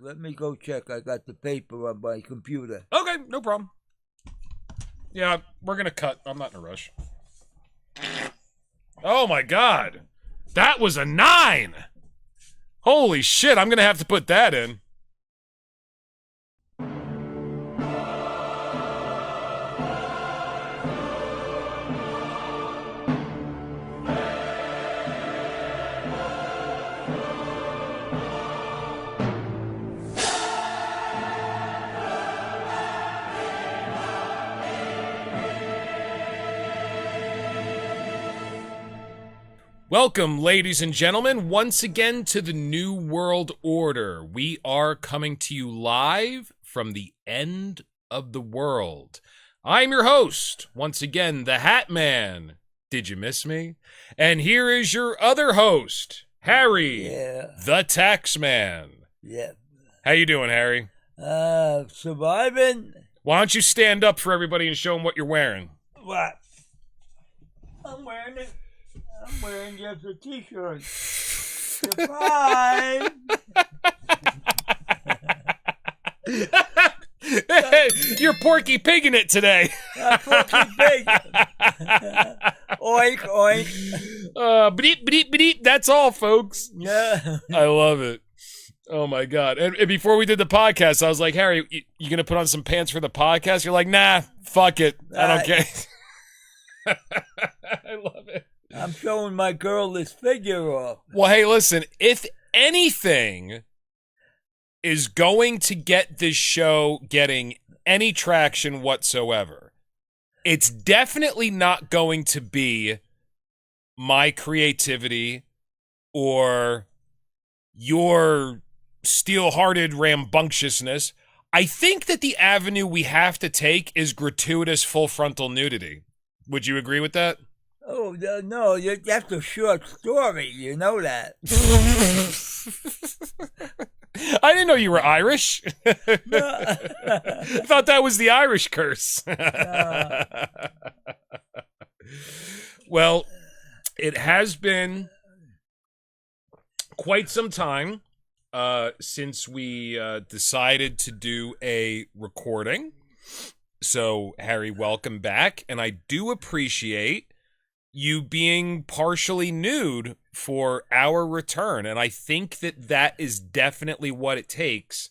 Let me go check. I got the paper on my computer. Okay, no problem. Yeah, we're going to cut. I'm not in a rush. Oh, my God. That was a 9. Holy shit, I'm going to have to put that in. Welcome, ladies and gentlemen, once again to the New World Order. We are coming to you live from the end of the world. I'm your host, once again, the Hat Man. Did you miss me? And here is your other host, Harry, the Tax Man. Yeah. How you doing, Harry? Surviving. Why don't you stand up for everybody and show them what you're wearing? What? I'm wearing just a t-shirt. Surprise! You're Porky Pigging it today. Porky Pig. Oink, oink. Beep, beep, beep. That's all, folks. Yeah. I love it. Oh, my God. And before we did the podcast, I was like, Harry, you going to put on some pants for the podcast? You're like, nah, fuck it. I don't care. I love it. I'm showing my girl this figure off. Well, hey, listen, if anything is going to get this show getting any traction whatsoever, it's definitely not going to be my creativity or your steel-hearted rambunctiousness. I think that the avenue we have to take is gratuitous full frontal nudity. Would you agree with that? Oh, no, that's a short story. You know that. I didn't know you were Irish. I thought that was the Irish curse. Well, it has been quite some time since we decided to do a recording. So, Harry, welcome back. And I do appreciate you being partially nude for our return. And I think that that is definitely what it takes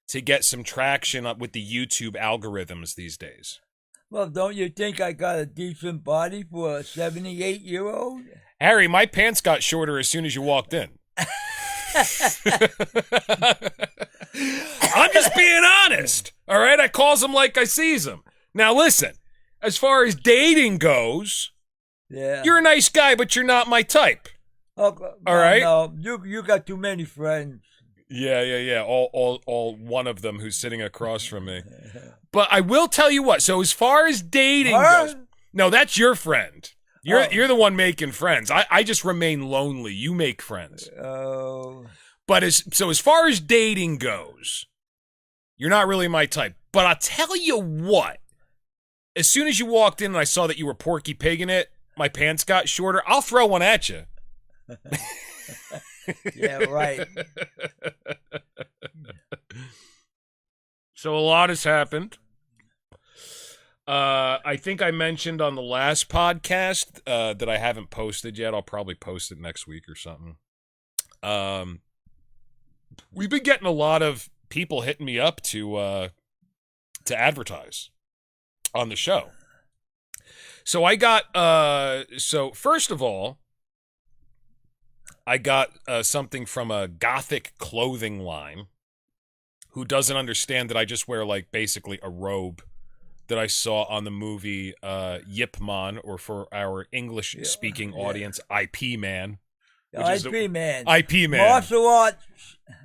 to get some traction up with the YouTube algorithms these days. Well, don't you think I got a decent body for a 78-year-old? Harry, my pants got shorter as soon as you walked in. I'm just being honest, all right? I calls them like I sees them. Now, listen, as far as dating goes, you're a nice guy, but you're not my type. Okay, all right? No, you got too many friends. Yeah. All one of them who's sitting across from me. But I will tell you what. So as far as dating goes, no, that's your friend. You're the one making friends. I just remain lonely. You make friends. Oh. But as far as dating goes, you're not really my type. But I'll tell you what. As soon as you walked in and I saw that you were Porky Pigging it, my pants got shorter, I'll throw one at you. Yeah, right. So a lot has happened. I think I mentioned on the last podcast that I haven't posted yet. I'll probably post it next week or something. We've been getting a lot of people hitting me up to advertise on the show. So I got so first of all, I got something from a gothic clothing line who doesn't understand that I just wear like basically a robe that I saw on the movie Yip Man, or for our English speaking audience, IP Man. IP Man. IP Man. Martial arts.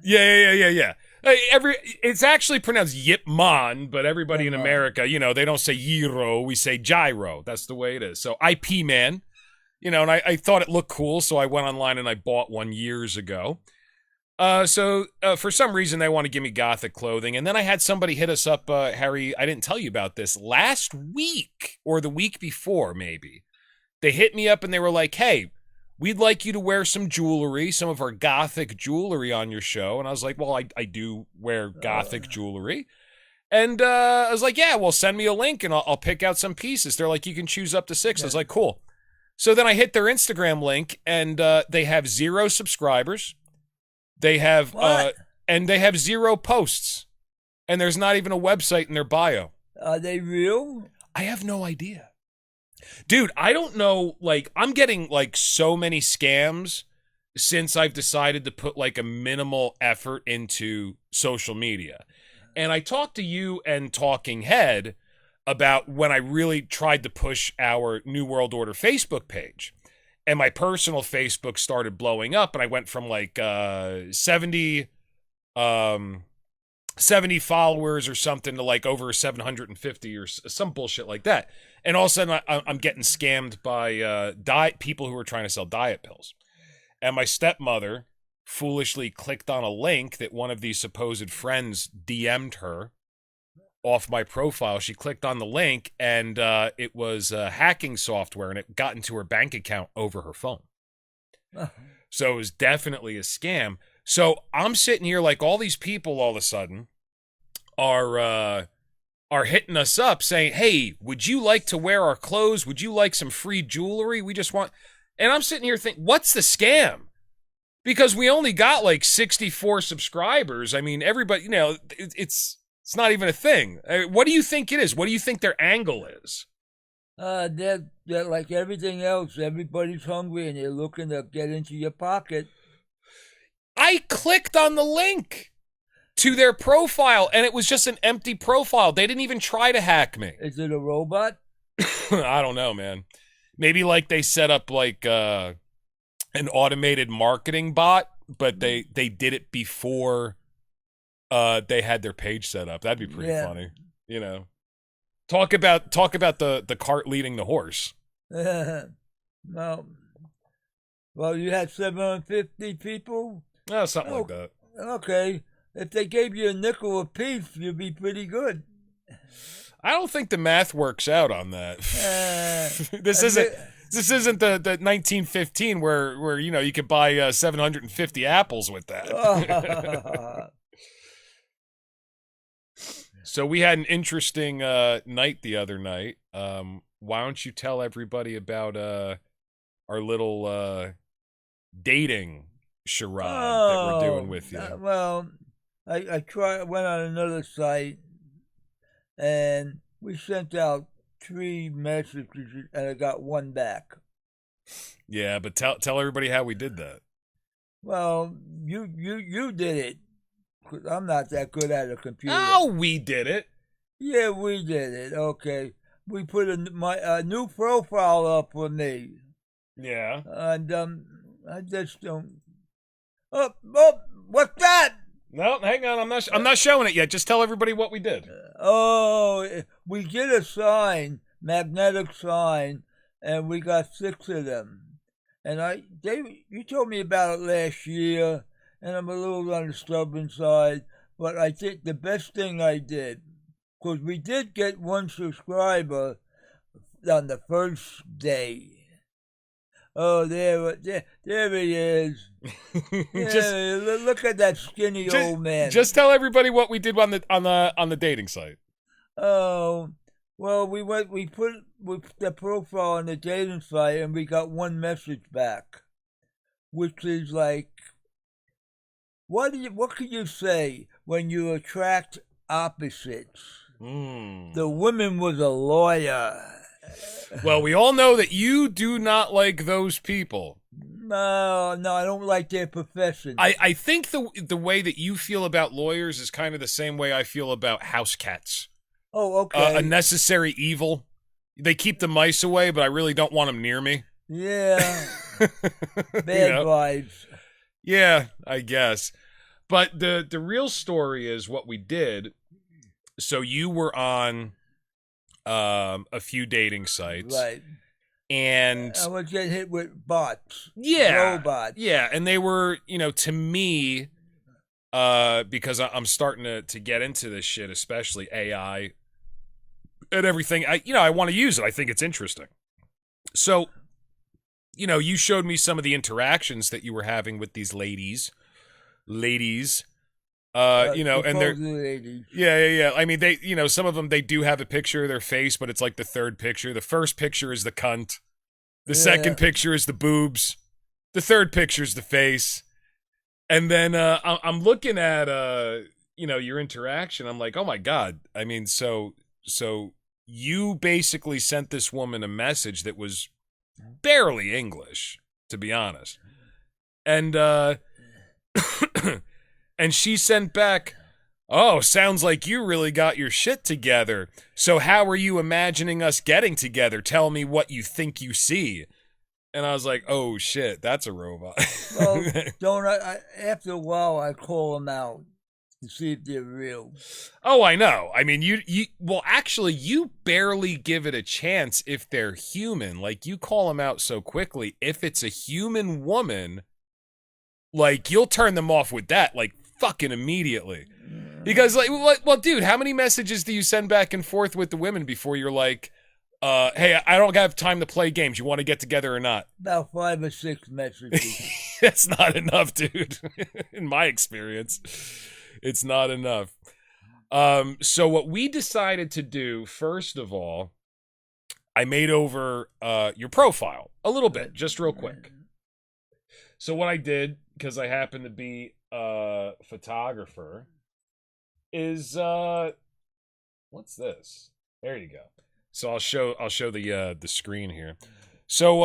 Yeah. It's actually pronounced Yip Man, but everybody in America, they don't say gyro, we say gyro. That's the way it is. So IP Man, and I thought it looked cool, so I went online and I bought one years ago. So for some reason they want to give me gothic clothing, and then I had somebody hit us up, Harry, I didn't tell you about this, last week, or the week before maybe. They hit me up and they were like, hey, we'd like you to wear some jewelry, some of our gothic jewelry on your show. And I was like, well, I do wear gothic jewelry. And I was like, yeah, well, send me a link and I'll pick out some pieces. They're like, you can choose up to 6. I was like, cool. So then I hit their Instagram link, and they have 0 subscribers. They have and they have 0 posts, and there's not even a website in their bio. Are they real? I have no idea, dude. I don't know. Like, I'm getting like so many scams since I've decided to put like a minimal effort into social media. And I talked to you and Talking Head about when I really tried to push our New World Order Facebook page. And my personal Facebook started blowing up, and I went from like 70 followers or something to like over 750 or some bullshit like that. And all of a sudden, I'm getting scammed by people who are trying to sell diet pills. And my stepmother foolishly clicked on a link that one of these supposed friends DM'd her off my profile. She clicked on the link, and it was hacking software, and it got into her bank account over her phone. So it was definitely a scam. So I'm sitting here like all these people all of a sudden are hitting us up saying, hey, would you like to wear our clothes? Would you like some free jewelry? We just want... And I'm sitting here thinking, what's the scam? Because we only got like 64 subscribers. I mean, everybody, you know, it's not even a thing. What do you think it is? What do you think their angle is? They're like everything else. Everybody's hungry and they're looking to get into your pocket. I clicked on the link to their profile, and it was just an empty profile. They didn't even try to hack me. Is it a robot? I don't know, man. Maybe like they set up like an automated marketing bot, but they did it before they had their page set up. That'd be pretty funny, you know. Talk about the cart leading the horse. Well, you had 750 people? Something like that. Okay. If they gave you a nickel apiece, you'd be pretty good. I don't think the math works out on that. This isn't the 1915 where you know you could buy 750 apples with that. So we had an interesting night the other night. Why don't you tell everybody about our little dating charade that we're doing with you? Well, I went on another site, and we sent out 3 messages, and I got 1 back. Yeah, but tell everybody how we did that. Well, you did it. 'Cause I'm not that good at a computer. Oh, we did it. Yeah, we did it. Okay, we put a new profile up for me. Yeah. And I just don't. Oh, what's that? No, hang on. I'm not showing it yet. Just tell everybody what we did. We did a sign, magnetic sign, and we got 6 of them. And you told me about it last year, and I'm a little on the stubborn side, but I think the best thing I did, because we did get 1 subscriber on the first day. Oh, there he is. Look at that skinny old man. Just tell everybody what we did on the dating site. Oh, well, we put the profile on the dating site, and we got 1 message back, which is like, what can you say when you attract opposites? The woman was a lawyer. Well, we all know that you do not like those people. No, I don't like their profession. I think the way that you feel about lawyers is kind of the same way I feel about house cats. Oh, okay. A necessary evil. They keep the mice away, but I really don't want them near me. Yeah. Bad vibes. Yeah, I guess. But the real story is what we did. So you were on a few dating sites. Right. And I was getting hit with bots. Yeah. Robots. Yeah, and they were, to me, because I'm starting to get into this shit, especially AI and everything. I want to use it. I think it's interesting. So you showed me some of the interactions that you were having with these ladies, and they're ladies. yeah. I mean, they, some of them, they do have a picture of their face, but it's like the third picture. The first picture is the cunt. The second picture is the boobs. The third picture is the face. And then I'm looking at your interaction. I'm like, oh my God. I mean, so you basically sent this woman a message that was barely English, to be honest. And and she sent back, oh, sounds like you really got your shit together. So how are you imagining us getting together? Tell me what you think you see. And I was like, oh shit, that's a robot. Well, don't I after a while I call them out to see if they're real. Oh, I know. I mean, actually, you barely give it a chance if they're human. Like, you call them out so quickly. If it's a human woman, like, you'll turn them off with that, like, fucking immediately. Because, like, well, dude, how many messages do you send back and forth with the women before you're like, hey, I don't have time to play games. You want to get together or not? About 5 or 6 messages. That's not enough, dude. In my experience, it's not enough. So what we decided to do, first of all, I made over your profile a little bit, just real quick. So what I did, because I happen to be a photographer, is what's this? There you go. So I'll show the screen here. So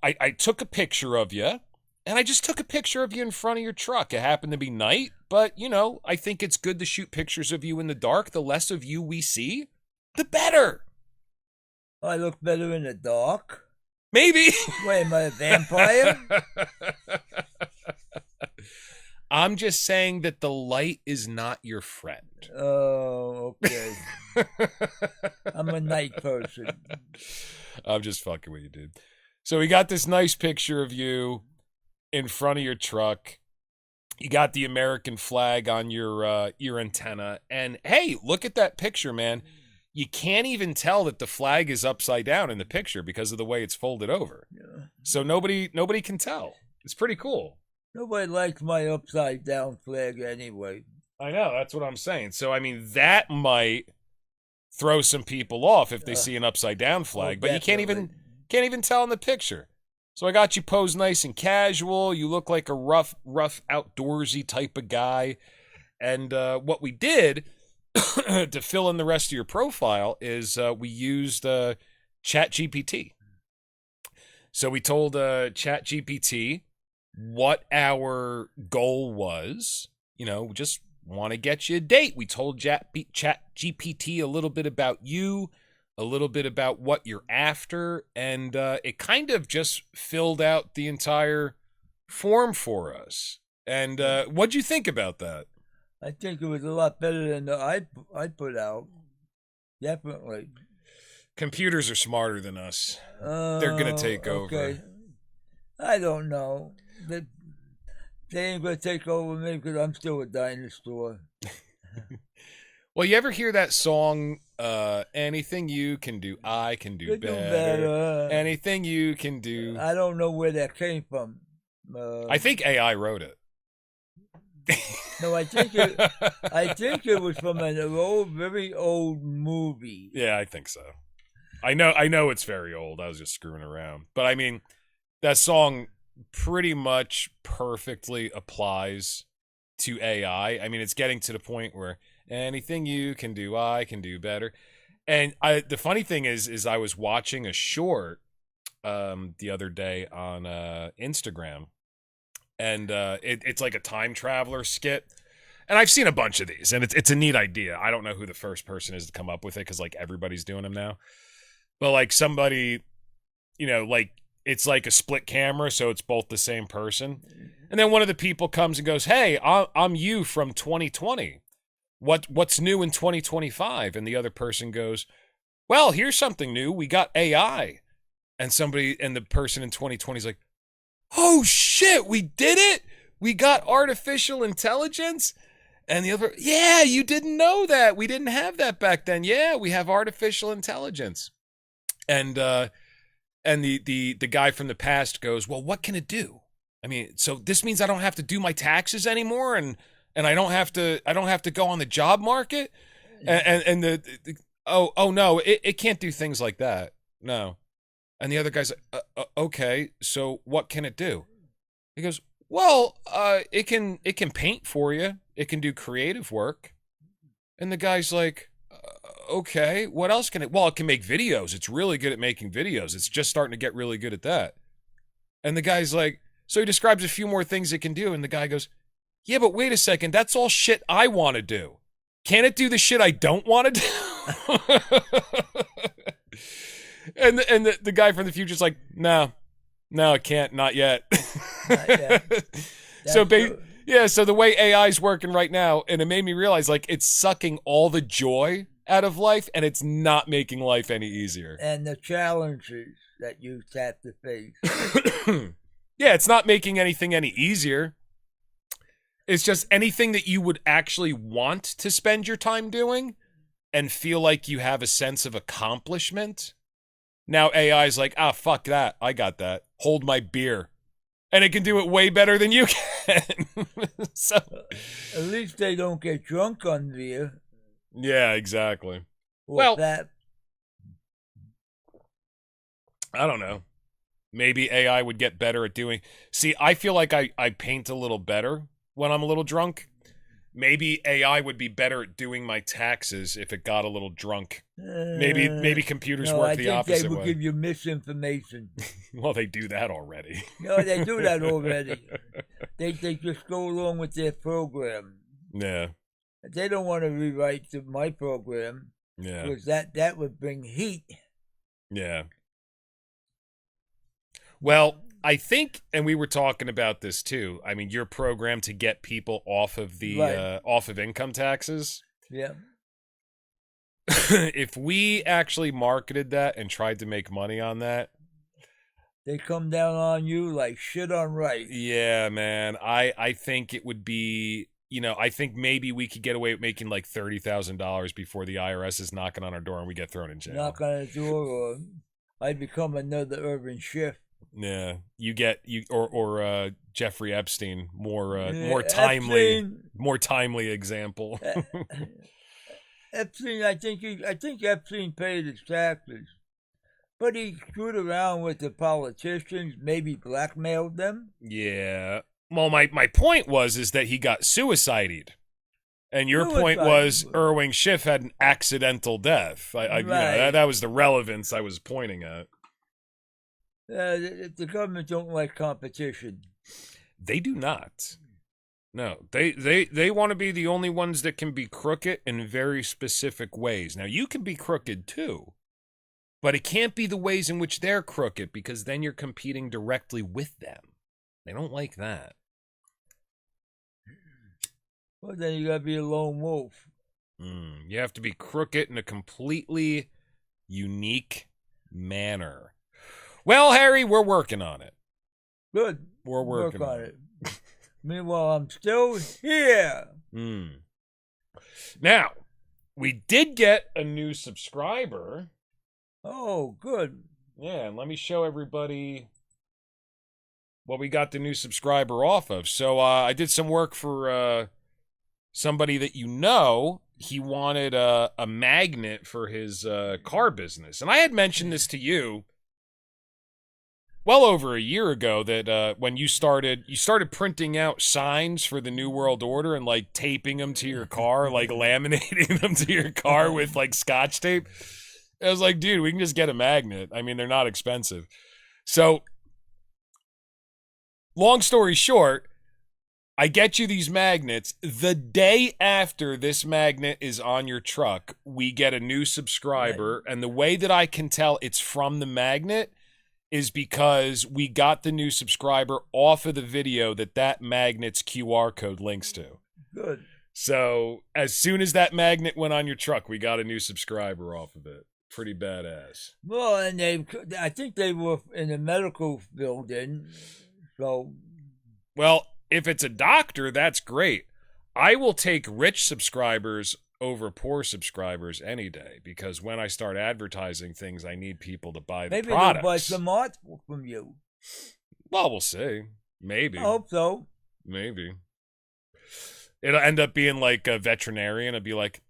I took a picture of you, and I just took a picture of you in front of your truck. It happened to be night, but I think it's good to shoot pictures of you in the dark. The less of you we see, the better. I look better in the dark. Maybe. Wait, am I a vampire? I'm just saying that the light is not your friend. Oh, okay. I'm a night person. I'm just fucking with you, dude. So we got this nice picture of you in front of your truck. You got the American flag on your antenna. And hey, look at that picture, man. You can't even tell that the flag is upside down in the picture because of the way it's folded over. Yeah. So nobody can tell. It's pretty cool. Nobody likes my upside down flag anyway. I know, that's what I'm saying. So I mean, that might throw some people off if they see an upside down flag, but definitely. You can't even tell in the picture. So I got you posed nice and casual. You look like a rough outdoorsy type of guy. And what we did to fill in the rest of your profile is we used ChatGPT. So we told ChatGPT what our goal was. Just want to get you a date. We told ChatGPT a little bit about you, a little bit about what you're after, and it kind of just filled out the entire form for us. And what'd you think about that? I think it was a lot better than the I put out. Definitely. Computers are smarter than us. They're going to take over. I don't know. They ain't going to take over me because I'm still a dinosaur. Well, you ever hear that song, anything you can do, I can do better. Anything you can do. I don't know where that came from. I think AI wrote it. No, I think it was from an very old movie. Yeah, I think so. I know it's very old. I was just screwing around. But I mean, that song pretty much perfectly applies to AI. I mean, it's getting to the point where anything you can do, I can do better. And the funny thing is I was watching a short the other day on Instagram. And it's like a time traveler skit. And I've seen a bunch of these, and it's a neat idea. I don't know who the first person is to come up with it, because like everybody's doing them now. But like somebody, like it's like a split camera, so it's both the same person. And then one of the people comes and goes, "Hey, I'm you from 2020. What's new in 2025?" And the other person goes, "Well, here's something new. We got AI." And the person in 2020 is like, "Oh shit, we did it! We got artificial intelligence?" And the other, "Yeah, you didn't know that. We didn't have that back then. Yeah, we have artificial intelligence." And And the guy from the past goes, well, what can it do? I mean, so this means I don't have to do my taxes anymore, and I don't have to go on the job market, and oh no, it can't do things like that. No. And the other guy's like, okay, so what can it do? He goes, well, it can paint for you. It can do creative work. And the guy's like, okay, what else can it? Well, it can make videos. It's really good at making videos. It's just starting to get really good at that. And the guy's like, so he describes a few more things it can do. And the guy goes, yeah, but wait a second. That's all shit I want to do. Can it do the shit I don't want to do? and the guy from the future's like, no, it can't. Not yet. Not yet. So so the way AI is working right now, and it made me realize, like, it's sucking all the joy out of life, and it's not making life any easier. And the challenges that you have to face. Yeah, it's not making anything any easier. It's just anything that you would actually want to spend your time doing and feel like you have a sense of accomplishment. Now AI is like, fuck that. I got that. Hold my beer. And it can do it way better than you can. So, at least they don't get drunk on beer. Yeah, exactly. Well, that. I don't know. Maybe AI would get better at doing... See, I feel like I paint a little better when I'm a little drunk. Maybe AI would be better at doing my taxes if it got a little drunk. Maybe computers work the opposite way. They will give you misinformation. Well, they do that already. No, they do that already. They just go along with their program. Yeah. They don't want to rewrite my program. Yeah. Because that would bring heat. Yeah. Well, I think, and we were talking about this too. I mean, you're programmed to get people off of the off of income taxes. Yeah. If we actually marketed that and tried to make money on that, they come down on you like shit on rice. Yeah, man. I think it would be, I think maybe we could get away with making like $30,000 before the IRS is knocking on our door and we get thrown in jail. Knock on the door, or I'd become another urban Schiff. Yeah, or Jeffrey Epstein, more timely example. Epstein, I think Epstein paid his taxes, but he screwed around with the politicians, maybe blackmailed them. Yeah. Well, my point is that he got suicided. And your point was Irving Schiff had an accidental death. Right. That was the relevance I was pointing at. The government don't like competition. They do not. No, they want to be the only ones that can be crooked in very specific ways. Now, you can be crooked too, but it can't be the ways in which they're crooked, because then you're competing directly with them. They don't like that. Well, then you gotta be a lone wolf. You have to be crooked in a completely unique manner. Well, Harry, we're working on it. Good. We're working on it. Meanwhile, I'm still here. Now, we did get a new subscriber. Oh, good. Yeah, and let me show everybody what we got the new subscriber off of. So I did some work for somebody that you know. He wanted a magnet for his car business. And I had mentioned this to you well over a year ago, that when you started printing out signs for the New World Order and like taping them to your car, like laminating them to your car with like Scotch tape. I was like, dude, we can just get a magnet. I mean, they're not expensive. So, long story short, I get you these magnets. The day after this magnet is on your truck, we get a new subscriber. And the way that I can tell it's from the magnet is because we got the new subscriber off of the video that magnet's QR code links to. Good. So as soon as that magnet went on your truck, we got a new subscriber off of it. Pretty badass. Well, and I think they were in the medical building. So, well, if it's a doctor, that's great. I will take rich subscribers over poor subscribers any day, because when I start advertising things, I need people to buy the Maybe products. they'll buy some art from you. Well, we'll see. Maybe. I hope so. Maybe. It'll end up being like a veterinarian. It'll be like,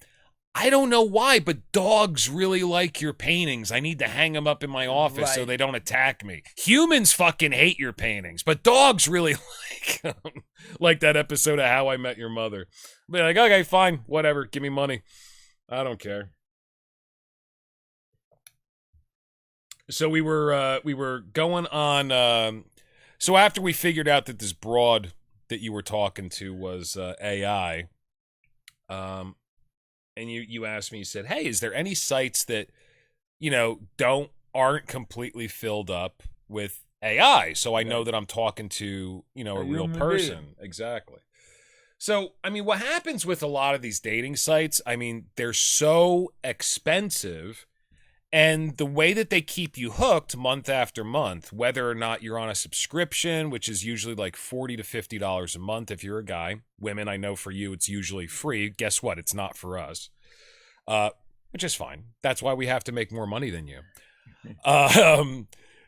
I don't know why, but dogs really like your paintings. I need to hang them up in my office so they don't attack me. Humans fucking hate your paintings, but dogs really like them. Like that episode of How I Met Your Mother. Be like, okay, fine, whatever, give me money. I don't care. So we were going on. So after we figured out that this broad that you were talking to was AI, and you asked me, you said, hey, is there any sites that, aren't completely filled up with AI? So I know that I'm talking to, a real person. Exactly. So, I mean, what happens with a lot of these dating sites, I mean, they're so expensive, and the way that they keep you hooked month after month, whether or not you're on a subscription, which is usually like $40 to $50 a month if you're a guy. Women, I know for you, it's usually free. Guess what? It's not for us, which is fine. That's why we have to make more money than you.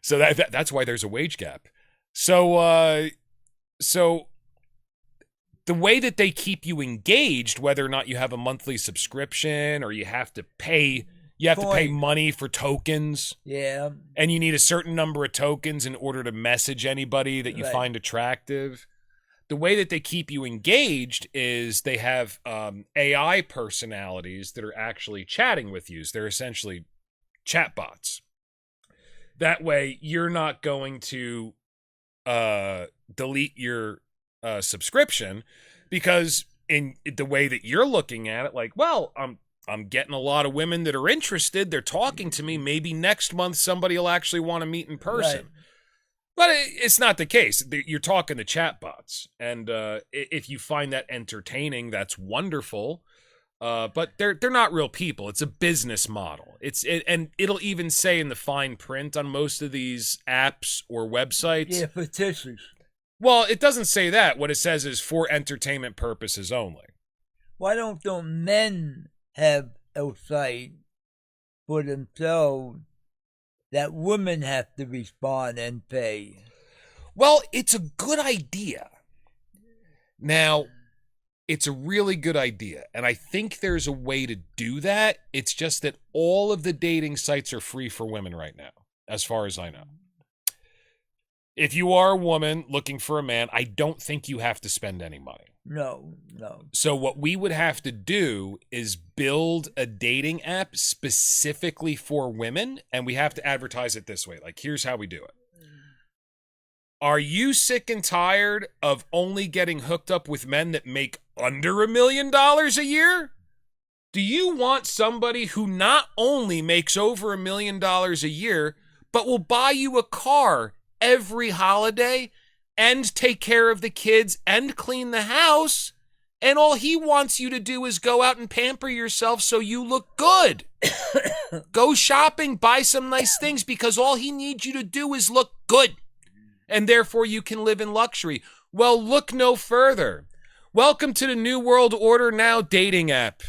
So that's why there's a wage gap. So the way that they keep you engaged, whether or not you have a monthly subscription or you have to pay money for tokens. Yeah. And you need a certain number of tokens in order to message anybody that you find attractive. The way that they keep you engaged is they have AI personalities that are actually chatting with you. So they're essentially chatbots. That way, you're not going to delete your subscription, because in the way that you're looking at it, like, well, I'm getting a lot of women that are interested. They're talking to me. Maybe next month somebody will actually want to meet in person. Right. But it's not the case. You're talking to chatbots. And if you find that entertaining, that's wonderful. But they're not real people. It's a business model. And it'll even say in the fine print on most of these apps or websites. Yeah, fictitious. Well, it doesn't say that. What it says is for entertainment purposes only. Why don't men have a site for themselves that women have to respond and pay? Well, it's a good idea. Now, it's a really good idea, and I think there's a way to do that. It's just that all of the dating sites are free for women right now, as far as I know. If you are a woman looking for a man, I don't think you have to spend any money. No. So what we would have to do is build a dating app specifically for women, and we have to advertise it this way. Like, here's how we do it. Are you sick and tired of only getting hooked up with men that make under $1 million a year? Do you want somebody who not only makes over $1 million a year, but will buy you a car every holiday and take care of the kids and clean the house, and all he wants you to do is go out and pamper yourself so you look good? Go shopping, buy some nice things, because all he needs you to do is look good, and therefore you can live in luxury. Well, look no further. Welcome to the New World Order Now dating app.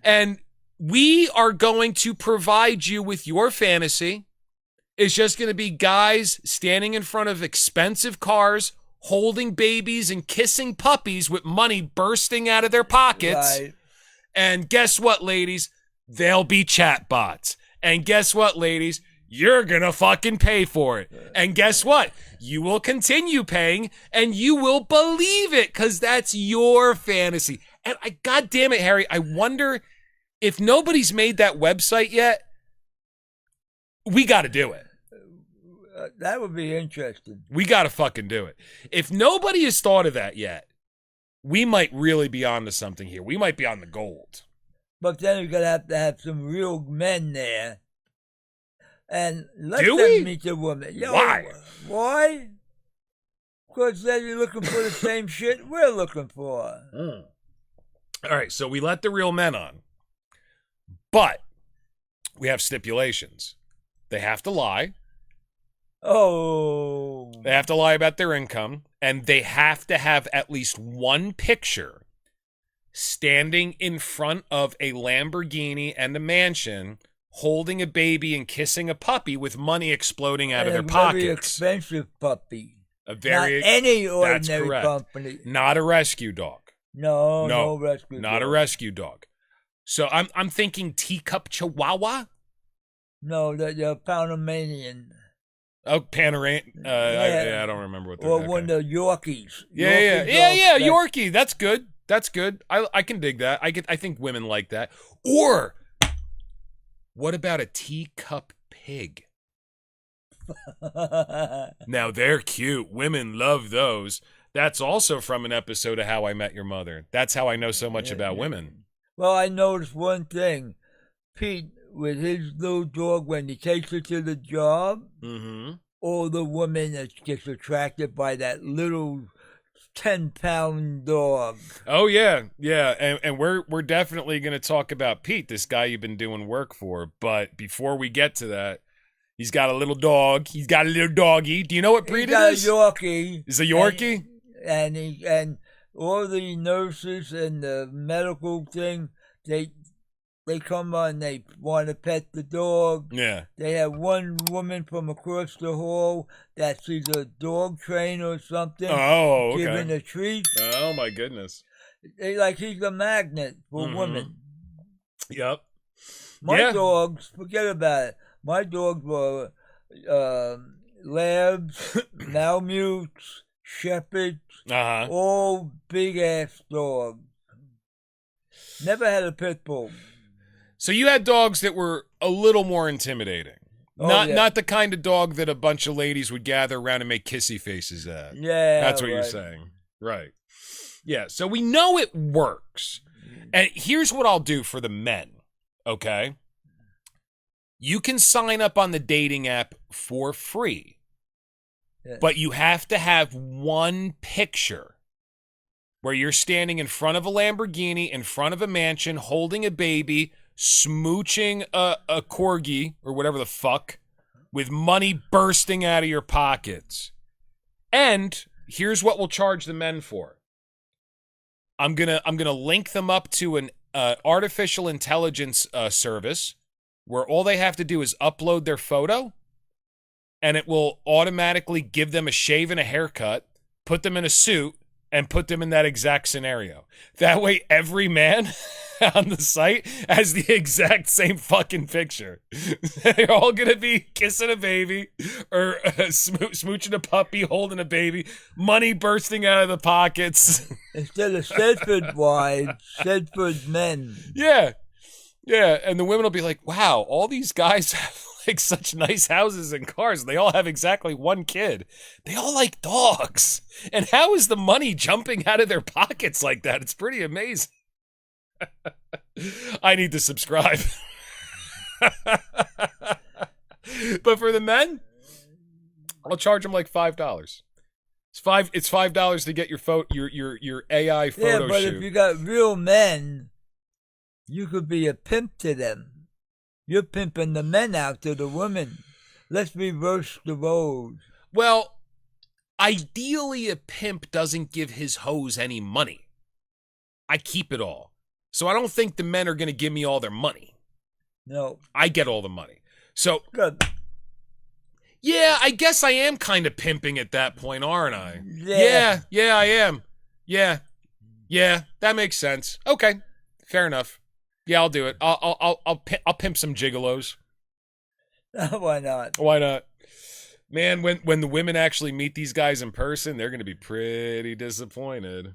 And we are going to provide you with your fantasy. It's just going to be guys standing in front of expensive cars, holding babies and kissing puppies with money bursting out of their pockets. Right. And guess what, ladies? They'll be chatbots. And guess what, ladies? You're going to fucking pay for it. And guess what? You will continue paying, and you will believe it, because that's your fantasy. And God damn it, Harry, I wonder if nobody's made that website yet. We got to do it. That would be interesting. We got to fucking do it. If nobody has thought of that yet, we might really be onto something here. We might be on the gold. But then you're going to have some real men there. And let them meet the woman. Why? Why? Because then you're looking for the same shit we're looking for. All right, so we let the real men on. But we have stipulations. They have to lie. Oh. They have to lie about their income. And they have to have at least one picture standing in front of a Lamborghini and a mansion, holding a baby and kissing a puppy with money exploding out of their pockets. A very expensive puppy. Not Not any ordinary company. Not a rescue dog. No rescue not dog. a rescue dog. So I'm thinking teacup chihuahua. No, they're Panamanian. Oh, Panorama. I don't remember what they're. Or one of the Yorkies. Yeah. Yorkie. That's good. That's good. I can dig that. I think women like that. Or what about a teacup pig? Now they're cute. Women love those. That's also from an episode of How I Met Your Mother. That's how I know so much about women. Well, I noticed one thing. Pete, with his little dog, when he takes it to the job, all the women that gets attracted by that little 10-pound dog. Oh yeah, and we're definitely going to talk about Pete, this guy you've been doing work for. But before we get to that, he's got a little dog. He's got a little doggy. Do you know what breed it is? He's got a Yorkie. Is a Yorkie? And all the nurses and the medical thing, they come on, they want to pet the dog. Yeah. They have one woman from across the hall that she's a dog trainer or something. Oh, okay. Giving a treat. Oh, my goodness. He's a magnet for women. Yep. My dogs, forget about it. My dogs were labs, Malamutes, shepherds, all big-ass dogs. Never had a pit bull. So you had dogs that were a little more intimidating. Not the kind of dog that a bunch of ladies would gather around and make kissy faces at. Yeah, that's what you're saying. Right. Yeah, so we know it works. And here's what I'll do for the men, okay? You can sign up on the dating app for free, but you have to have one picture where you're standing in front of a Lamborghini, in front of a mansion, holding a baby, smooching a corgi or whatever the fuck, with money bursting out of your pockets. And here's what we'll charge the men for. I'm gonna link them up to an artificial intelligence service where all they have to do is upload their photo, and it will automatically give them a shave and a haircut, put them in a suit, and put them in that exact scenario. That way, every man on the site has the exact same fucking picture. They're all gonna be kissing a baby or smooching a puppy, holding a baby, money bursting out of the pockets. Instead of Sedford wives, Sedford men. Yeah, and the women will be like, wow, all these guys have like such nice houses and cars. They all have exactly one kid. They all like dogs. And how is the money jumping out of their pockets like that? It's pretty amazing. I need to subscribe. But for the men, I'll charge them like $5. It's $5 to get your AI photo shoot. Yeah, but if you got real men, you could be a pimp to them. You're pimping the men out to the women. Let's reverse the roles. Well, ideally a pimp doesn't give his hoes any money. I keep it all. So I don't think the men are going to give me all their money. No. I get all the money. So, good. Yeah, I guess I am kind of pimping at that point, aren't I? Yeah, I am. Yeah, that makes sense. Okay, fair enough. Yeah, I'll do it. I'll pimp some gigolos. Why not? Why not? Man, when the women actually meet these guys in person, they're going to be pretty disappointed.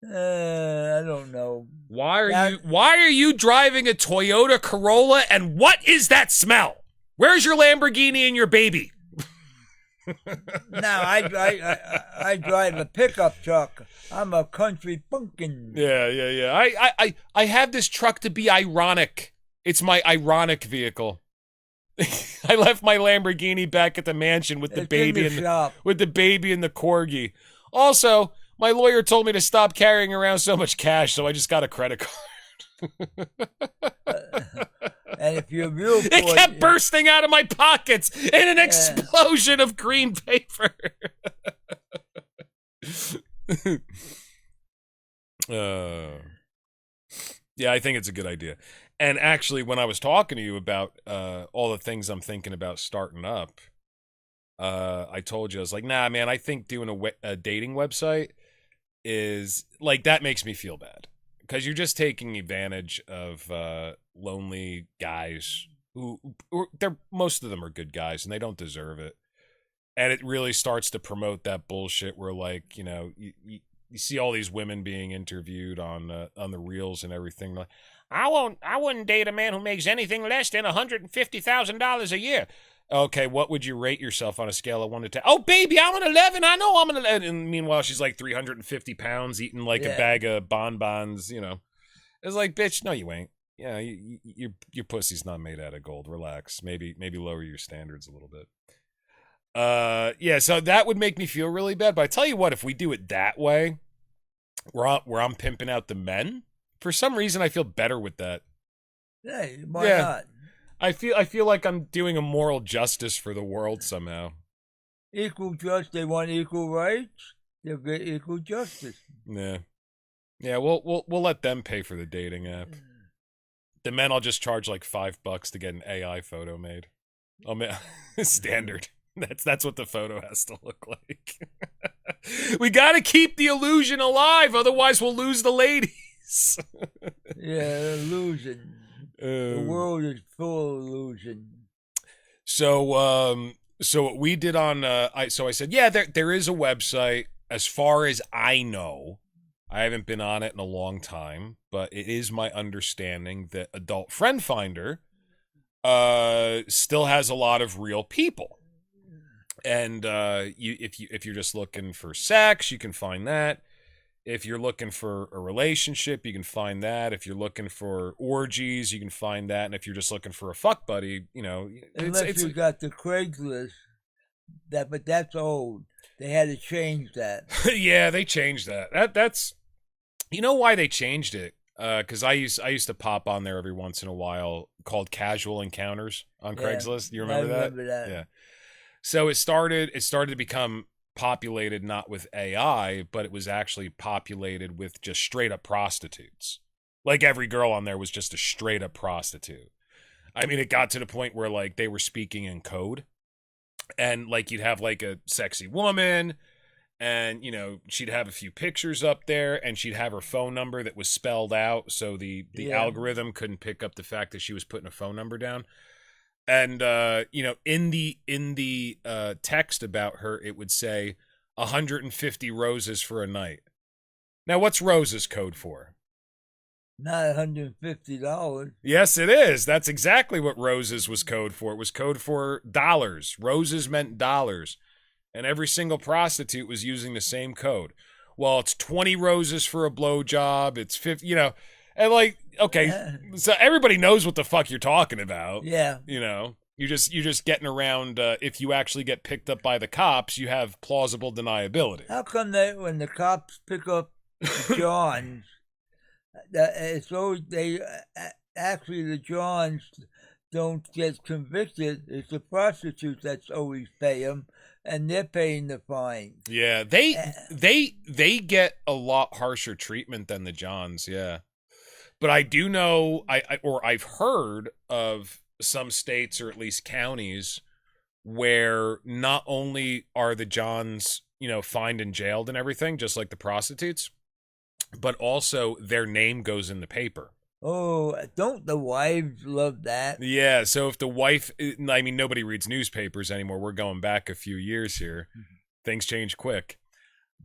I don't know. Why are you driving a Toyota Corolla, and what is that smell? Where's your Lamborghini and your baby? No, I drive a pickup truck. I'm a country pumpkin. Yeah. I have this truck to be ironic. It's my ironic vehicle. I left my Lamborghini back at the mansion with the baby and the corgi. Also, my lawyer told me to stop carrying around so much cash, so I just got a credit card. And if you're real poor, it kept bursting out of my pockets in an explosion of green paper. Yeah, I think it's a good idea. And actually, when I was talking to you about all the things I'm thinking about starting up, I told you, I was like, nah, man, I think doing a dating website is, like, that makes me feel bad. Because you're just taking advantage of lonely guys who most of them are good guys, and they don't deserve it. And it really starts to promote that bullshit where, like, you see all these women being interviewed on the reels and everything. Like, I wouldn't date a man who makes anything less than $150,000 a year. Okay, what would you rate yourself on a scale of 1 to 10? Oh, baby, I'm an 11. I know I'm an 11. And meanwhile, she's like 350 pounds, eating like a bag of bonbons. It's like, bitch, no, you ain't. Yeah, your pussy's not made out of gold. Relax. Maybe lower your standards a little bit. Yeah, so that would make me feel really bad. But I tell you what, if we do it that way, where I'm pimping out the men, for some reason I feel better with that. Hey, why not? I feel like I'm doing a moral justice for the world somehow. Equal justice. They want equal rights. They'll get equal justice. Yeah. We'll let them pay for the dating app. The men, I'll just charge like $5 to get an AI photo made. Oh man, standard. That's what the photo has to look like. We got to keep the illusion alive, otherwise we'll lose the ladies. Yeah, illusion. The world is full of illusion. So what we did on I said, yeah, there is a website. As far as I know, I haven't been on it in a long time, but it is my understanding that Adult Friend Finder still has a lot of real people. And if you're just looking for sex, you can find that. If you're looking for a relationship, you can find that. If you're looking for orgies, you can find that. And if you're just looking for a fuck buddy, unless you got the Craigslist, but that's old. They had to change that. Yeah, they changed that. That's why they changed it. Because I used to pop on there every once in a while, called Casual Encounters on Craigslist. You remember that? I remember that. Yeah. So it started to become populated not with AI, but it was actually populated with just straight up prostitutes. Like every girl on there was just a straight up prostitute. I mean, it got to the point where like they were speaking in code, and like you'd have like a sexy woman, and she'd have a few pictures up there, and she'd have her phone number that was spelled out, so the algorithm couldn't pick up the fact that she was putting a phone number down. And in the text about her, it would say 150 roses for a night. Now, what's roses code for? Not $150. Yes, it is. That's exactly what roses was code for. It was code for dollars. Roses meant dollars, and every single prostitute was using the same code. Well, it's 20 roses for a blowjob. It's 50. And like, okay, so everybody knows what the fuck you're talking about. Yeah. You're just getting around. If you actually get picked up by the cops, you have plausible deniability. How come that when the cops pick up the Johns, it's always actually the Johns don't get convicted? It's the prostitutes that's always pay them, and they're paying the fine. Yeah, they get a lot harsher treatment than the Johns. Yeah. But I do know, I've heard of some states or at least counties where not only are the Johns, fined and jailed and everything, just like the prostitutes, but also their name goes in the paper. Oh, don't the wives love that? Yeah, so if the wife, I mean, nobody reads newspapers anymore. We're going back a few years here. Things change quick.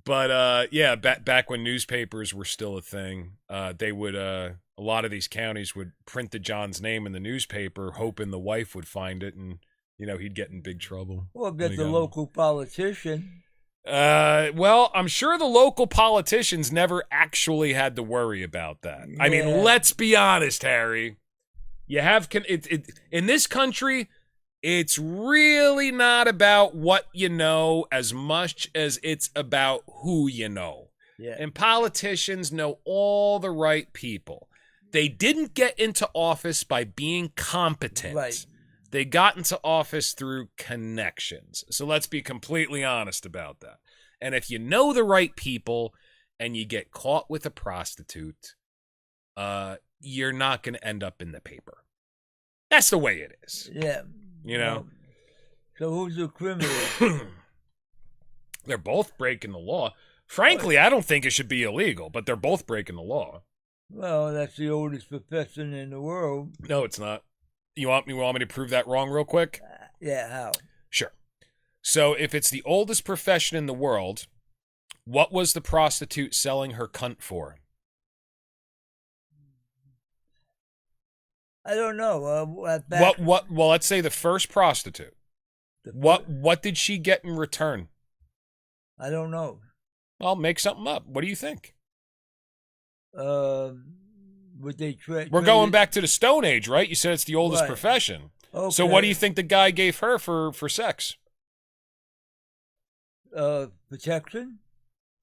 But yeah, back when newspapers were still a thing, they would a lot of these counties would print the John's name in the newspaper, hoping the wife would find it, and he'd get in big trouble. Or get the local politician. Well, I'm sure the local politicians never actually had to worry about that. Yeah. I mean, let's be honest, Harry. You have in this country, it's really not about what you know as much as it's about who you know. Yeah. And politicians know all the right people. They didn't get into office by being competent. Right. They got into office through connections. So let's be completely honest about that. And if you know the right people and you get caught with a prostitute, you're not going to end up in the paper. That's the way it is. Yeah. You know? So who's the criminal? They're both breaking the law. Frankly, I don't think it should be illegal, but they're both breaking the law. Well, that's the oldest profession in the world. No, it's not. You want me to prove that wrong real quick? Yeah, how? Sure. So if it's the oldest profession in the world, what was the prostitute selling her cunt for? I don't know. Well, let's say the first prostitute. What did she get in return? I don't know. Well, make something up. What do you think? Would they We're going back to the Stone Age, right? You said it's the oldest profession. Okay. So what do you think the guy gave her for sex? Protection?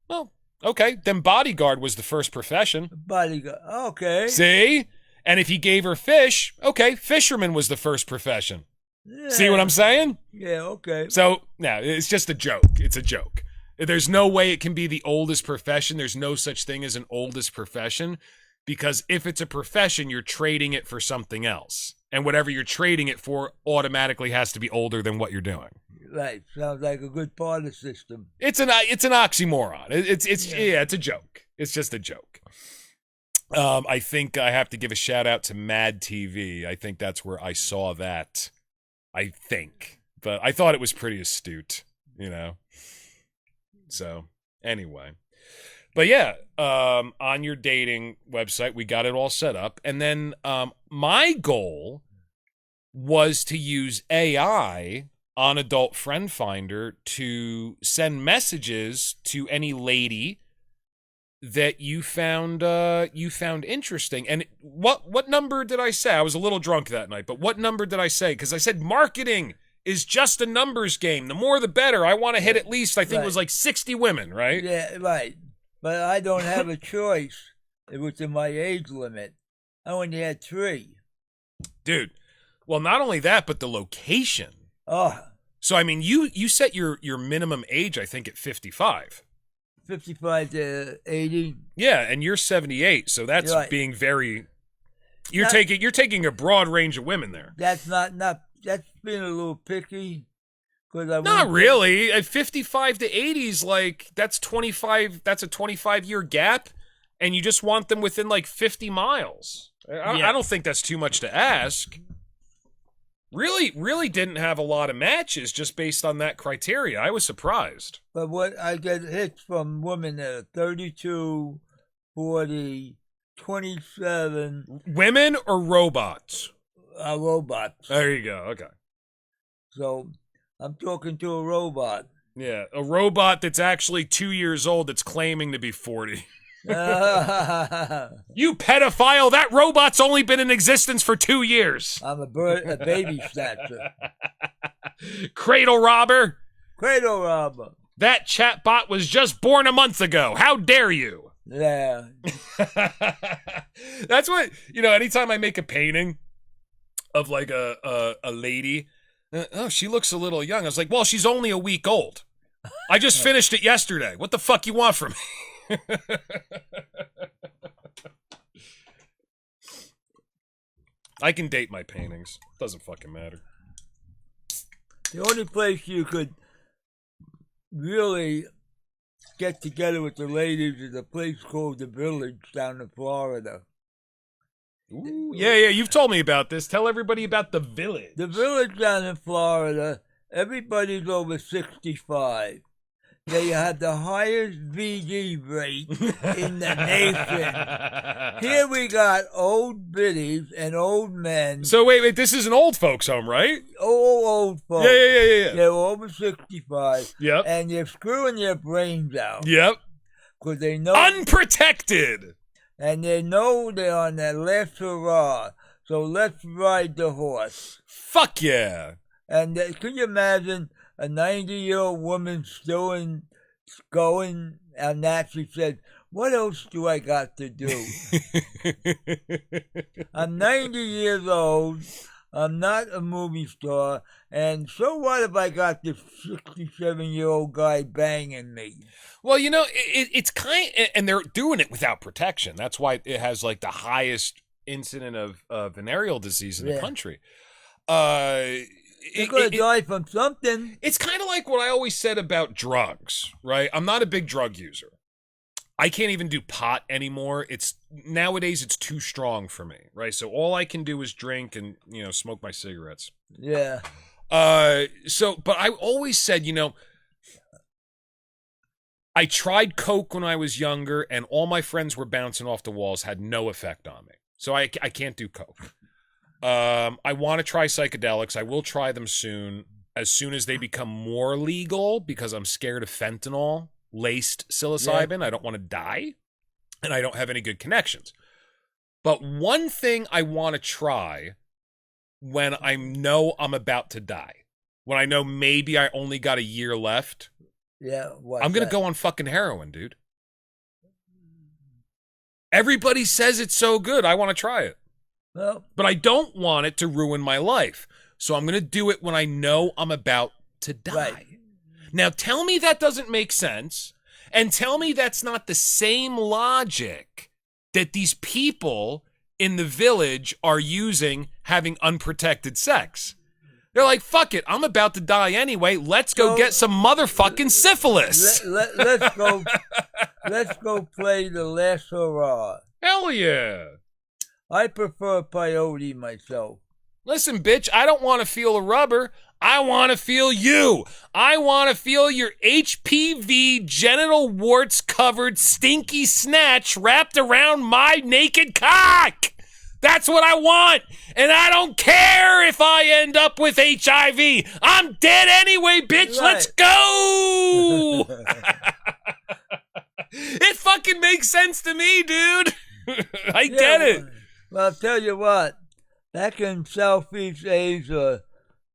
Well, okay. Then bodyguard was the first profession. Bodyguard. Okay. See? And if he gave her fish, okay, fisherman was the first profession. Yeah. See what I'm saying? Yeah, okay. So, no, it's just a joke. It's a joke. There's no way it can be the oldest profession. There's no such thing as an oldest profession, because if it's a profession, you're trading it for something else. And whatever you're trading it for automatically has to be older than what you're doing. Right. Sounds like a good part of the system. It's an oxymoron. It's a joke. It's just a joke. I think I have to give a shout out to Mad TV. I think that's where I saw that. I think. But I thought it was pretty astute, you know. So, anyway. But yeah, on your dating website, we got it all set up. And then my goal was to use AI on Adult Friend Finder to send messages to any lady that you found interesting. And what number did I say? I was a little drunk that night, but what number did I say? Because I said marketing is just a numbers game. The more the better. I want to hit at least, I think it was like 60 women, right? Yeah, right. But I don't have a choice. It was in my age limit. I only had 3. Dude, well, not only that, but the location. Oh. So, I mean, you set your minimum age, I think, at 55. 55 to 80. Yeah, and you're 78, so that's being very... You're taking a broad range of women there. That's that's being a little picky. Not really. At 55 to 80s, like, that's a 25-year gap, and you just want them within, like, 50 miles. I don't think that's too much to ask. Really didn't have a lot of matches just based on that criteria. I was surprised. But what I get hits from women that are 32, 40, 27. Women or robots? Robots. There you go. Okay. So I'm talking to a robot. Yeah, a robot that's actually 2 years old that's claiming to be 40. You pedophile! That robot's only been in existence for 2 years. I'm a baby snatcher. Cradle robber. Cradle robber. That chatbot was just born a month ago. How dare you? Yeah. That's what, anytime I make a painting of like a lady, she looks a little young. I was like, well, she's only a week old. I just finished it yesterday. What the fuck you want from me? I can date my paintings. Doesn't fucking matter. The only place you could really get together with the ladies is a place called The Village down in Florida. Ooh, yeah, you've told me about this. Tell everybody about The Village. The Village down in Florida, everybody's over 65. They have the highest VD rate in the nation. Here we got old biddies and old men. So wait, this is an old folks home, right? Old folks. Yeah. They're over 65. Yep. And they're screwing their brains out. Yep. Because they know... Unprotected! And they know they're on that last hurrah. So let's ride the horse. Fuck yeah. And can you imagine... A 90-year-old woman still going, and that she said, what else do I got to do? I'm 90 years old. I'm not a movie star. And so what if I got this 67-year-old guy banging me? Well, it's kind of, and they're doing it without protection. That's why it has like the highest incident of venereal disease in the country. You're going to die from something. It's kind of like what I always said about drugs, right? I'm not a big drug user. I can't even do pot anymore. Nowadays it's too strong for me, right? So all I can do is drink and, smoke my cigarettes. Yeah. But I always said, I tried coke when I was younger, and all my friends were bouncing off the walls, had no effect on me. So I can't do coke. I want to try psychedelics. I will try them soon as they become more legal, because I'm scared of fentanyl laced psilocybin. Yeah. I don't want to die, and I don't have any good connections. But one thing I want to try when I know I'm about to die, when I know maybe I only got a year left, I'm going to go on fucking heroin, dude. Everybody says it's so good. I want to try it. Well, but I don't want it to ruin my life. So I'm going to do it when I know I'm about to die. Right. Now, tell me that doesn't make sense, and tell me that's not the same logic that these people in the village are using having unprotected sex. They're like, fuck it, I'm about to die anyway. Let's go get some motherfucking syphilis. Let's go play the last hurrah. Hell yeah. I prefer peyote myself. Listen, bitch, I don't want to feel a rubber. I want to feel you. I want to feel your HPV genital warts covered stinky snatch wrapped around my naked cock. That's what I want. And I don't care if I end up with HIV. I'm dead anyway, bitch. Right. Let's go. It fucking makes sense to me, dude. I get it. Well, I'll tell you what. Back in Southeast Asia,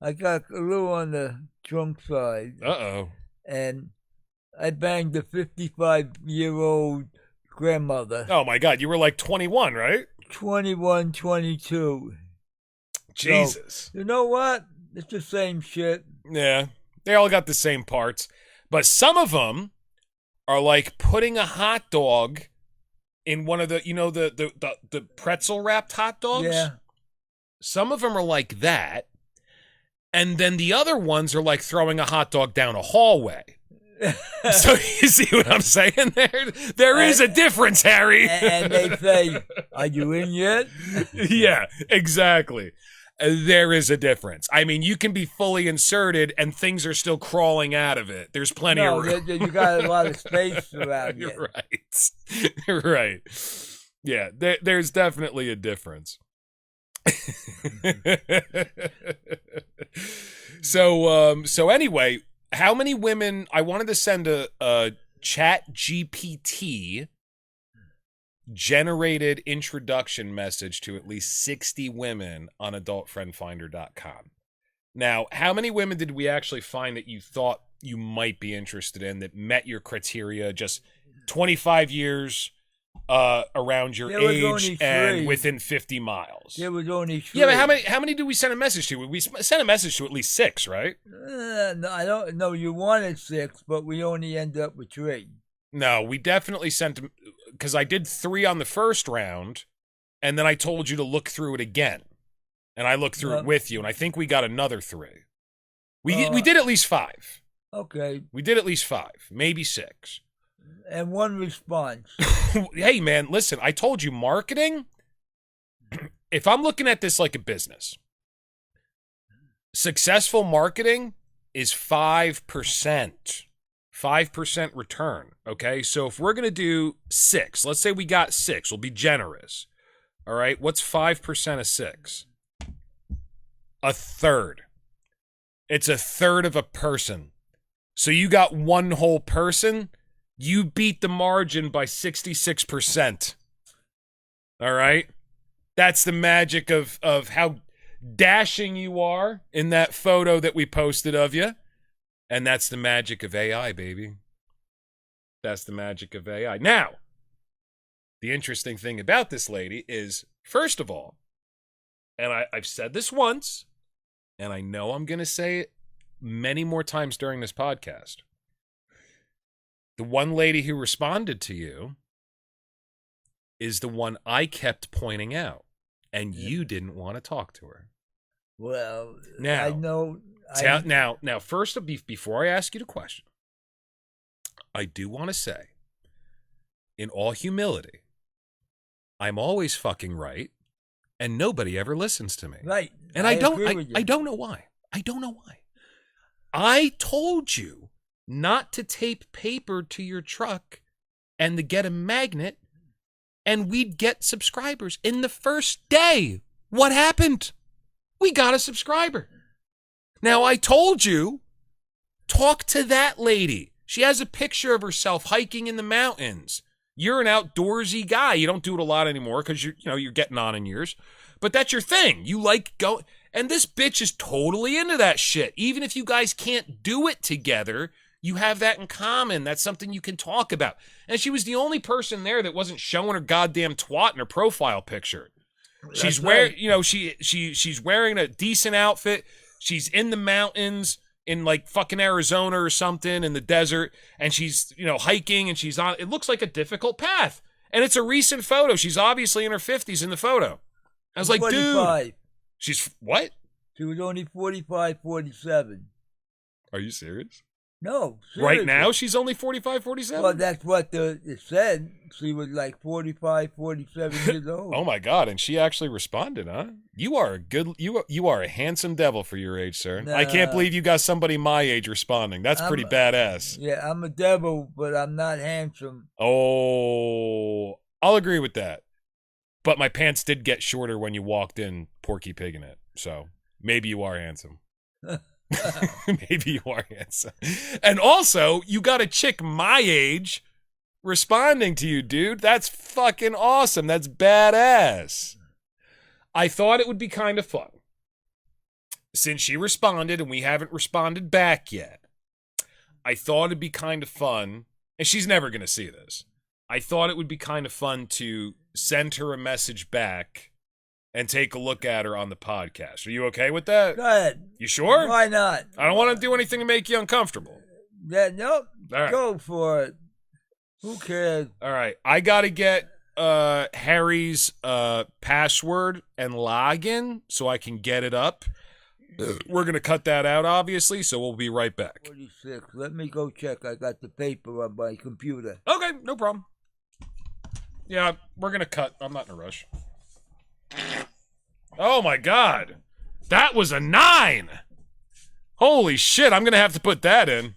I got a little on the drunk side. Uh-oh. And I banged a 55-year-old grandmother. Oh, my God. You were like 21, right? 21, 22. Jesus. So, you know what? It's the same shit. Yeah. They all got the same parts. But some of them are like putting a hot dog in one of the, the pretzel wrapped hot dogs. Yeah. Some of them are like that. And then the other ones are like throwing a hot dog down a hallway. So you see what I'm saying there? There is a difference, Harry. And they say, are you in yet? Yeah, exactly. There is a difference. I mean, you can be fully inserted and things are still crawling out of it. There's plenty of room. You got a lot of space around you. Right. Right. Yeah, there's definitely a difference. So anyway, how many women? I wanted to send a Chat GPT generated introduction message to at least 60 women on adultfriendfinder.com. Now, how many women did we actually find that you thought you might be interested in that met your criteria? Just 25 years around your age and within 50 miles. There was only 3. Yeah, but how many did we send a message to? We sent a message to at least 6, right? No, I don't know. You wanted 6, but we only ended up with 3. No, we definitely sent them, because I did 3 on the first round, and then I told you to look through it again. And I looked through it with you, and I think we got another 3. We did at least 5. Okay. We did at least 5, maybe 6. And 1 response. Hey, man, listen, I told you marketing, if I'm looking at this like a business, successful marketing is 5%. 5% return, okay? So if we're going to do 6, let's say we got 6, we'll be generous. All right, what's 5% of 6? A third. It's a third of a person. So you got 1 whole person, you beat the margin by 66%. All right? That's the magic of how dashing you are in that photo that we posted of you. And that's the magic of AI, baby. That's the magic of AI. Now, the interesting thing about this lady is, first of all, and I've said this once, and I know I'm going to say it many more times during this podcast. The one lady who responded to you is the one I kept pointing out. and you didn't want to talk to her. Well, Now, I know. Now, first, before I ask you the question, I do want to say, in all humility, I'm always fucking right, and nobody ever listens to me. Right. And I don't know why. I don't know why. I told you not to tape paper to your truck and to get a magnet, and we'd get subscribers. In the first day, what happened? We got a subscriber. Now, I told you, talk to that lady. She has a picture of herself hiking in the mountains. You're an outdoorsy guy. You don't do it a lot anymore because you're getting on in years. But that's your thing. You like going. And this bitch is totally into that shit. Even if you guys can't do it together, you have that in common. That's something you can talk about. And she was the only person there that wasn't showing her goddamn twat in her profile picture. She's wearing, she's wearing a decent outfit. She's in the mountains in like fucking Arizona or something in the desert, and she's, hiking, and she's on, it looks like a difficult path. And it's a recent photo. She's obviously in her 50s in the photo. I was like, 45. dude. She's what? She was only 45, 47. Are you serious? No, seriously. Right now, she's only 45, 47? Well, that's what it said. She was like 45, 47 years old. Oh my God! And she actually responded, huh? You are you are a handsome devil for your age, sir. Nah. I can't believe you got somebody my age responding. That's pretty badass. Yeah, I'm a devil, but I'm not handsome. Oh, I'll agree with that. But my pants did get shorter when you walked in, Porky Pig in it. So maybe you are handsome. Maybe you are handsome. And also, you got a chick my age responding to you, dude. That's fucking awesome. That's badass. I thought it would be kind of fun. Since she responded and we haven't responded back yet, I thought it'd be kind of fun, and she's never going to see this. I thought it would be kind of fun to send her a message back and take a look at her on the podcast. Are you okay with that? Go ahead. You sure? Why not? I don't want to do anything to make you uncomfortable. Yeah, nope. All right. Go for it. Who cares? All right. I got to get Harry's password and login so I can get it up. We're going to cut that out, obviously, so we'll be right back. 46. Let me go check. I got the paper on my computer. Okay, no problem. Yeah, we're going to cut. I'm not in a rush. Oh my God. That was a 9. Holy shit, I'm going to have to put that in.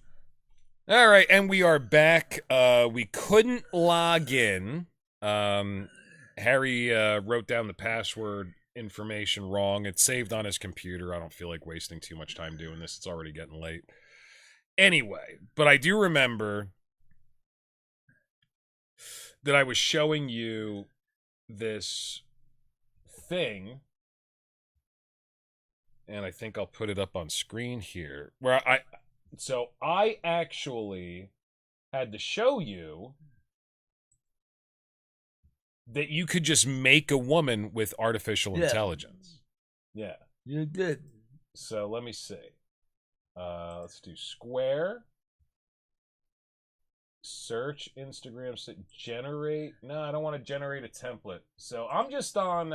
All right, and we are back. We couldn't log in. Harry wrote down the password information wrong. It's saved on his computer. I don't feel like wasting too much time doing this. It's already getting late. Anyway, but I do remember that I was showing you this thing, and I think I'll put it up on screen here, where I actually had to show you that you could just make a woman with artificial intelligence. Yeah. You did. So let me see. Let's do Square. Search Instagram. Generate. No, I don't want to generate a template. So I'm just on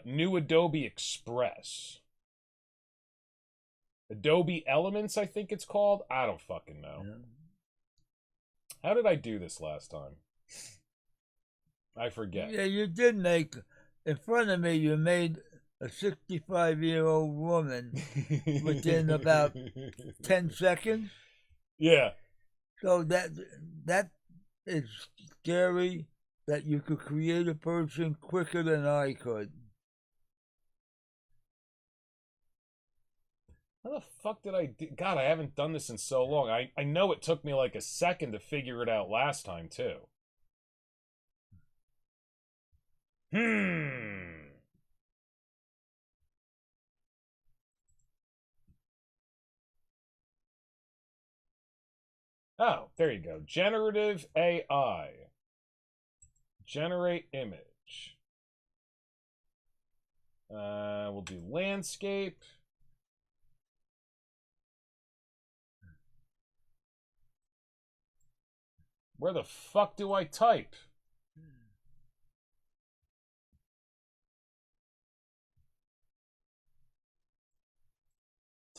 new Adobe Express. Adobe Elements, I think it's called. I don't fucking know. Yeah. How did I do this last time? I forget. Yeah, you did make, in front of me, you made a 65-year-old woman within about 10 seconds. Yeah. So that is scary that you could create a person quicker than I could. How the fuck did I do? God, I haven't done this in so long. I know it took me like a second to figure it out last time, too. Oh, there you go. Generative AI. Generate image. We'll do landscape. Where the fuck do I type?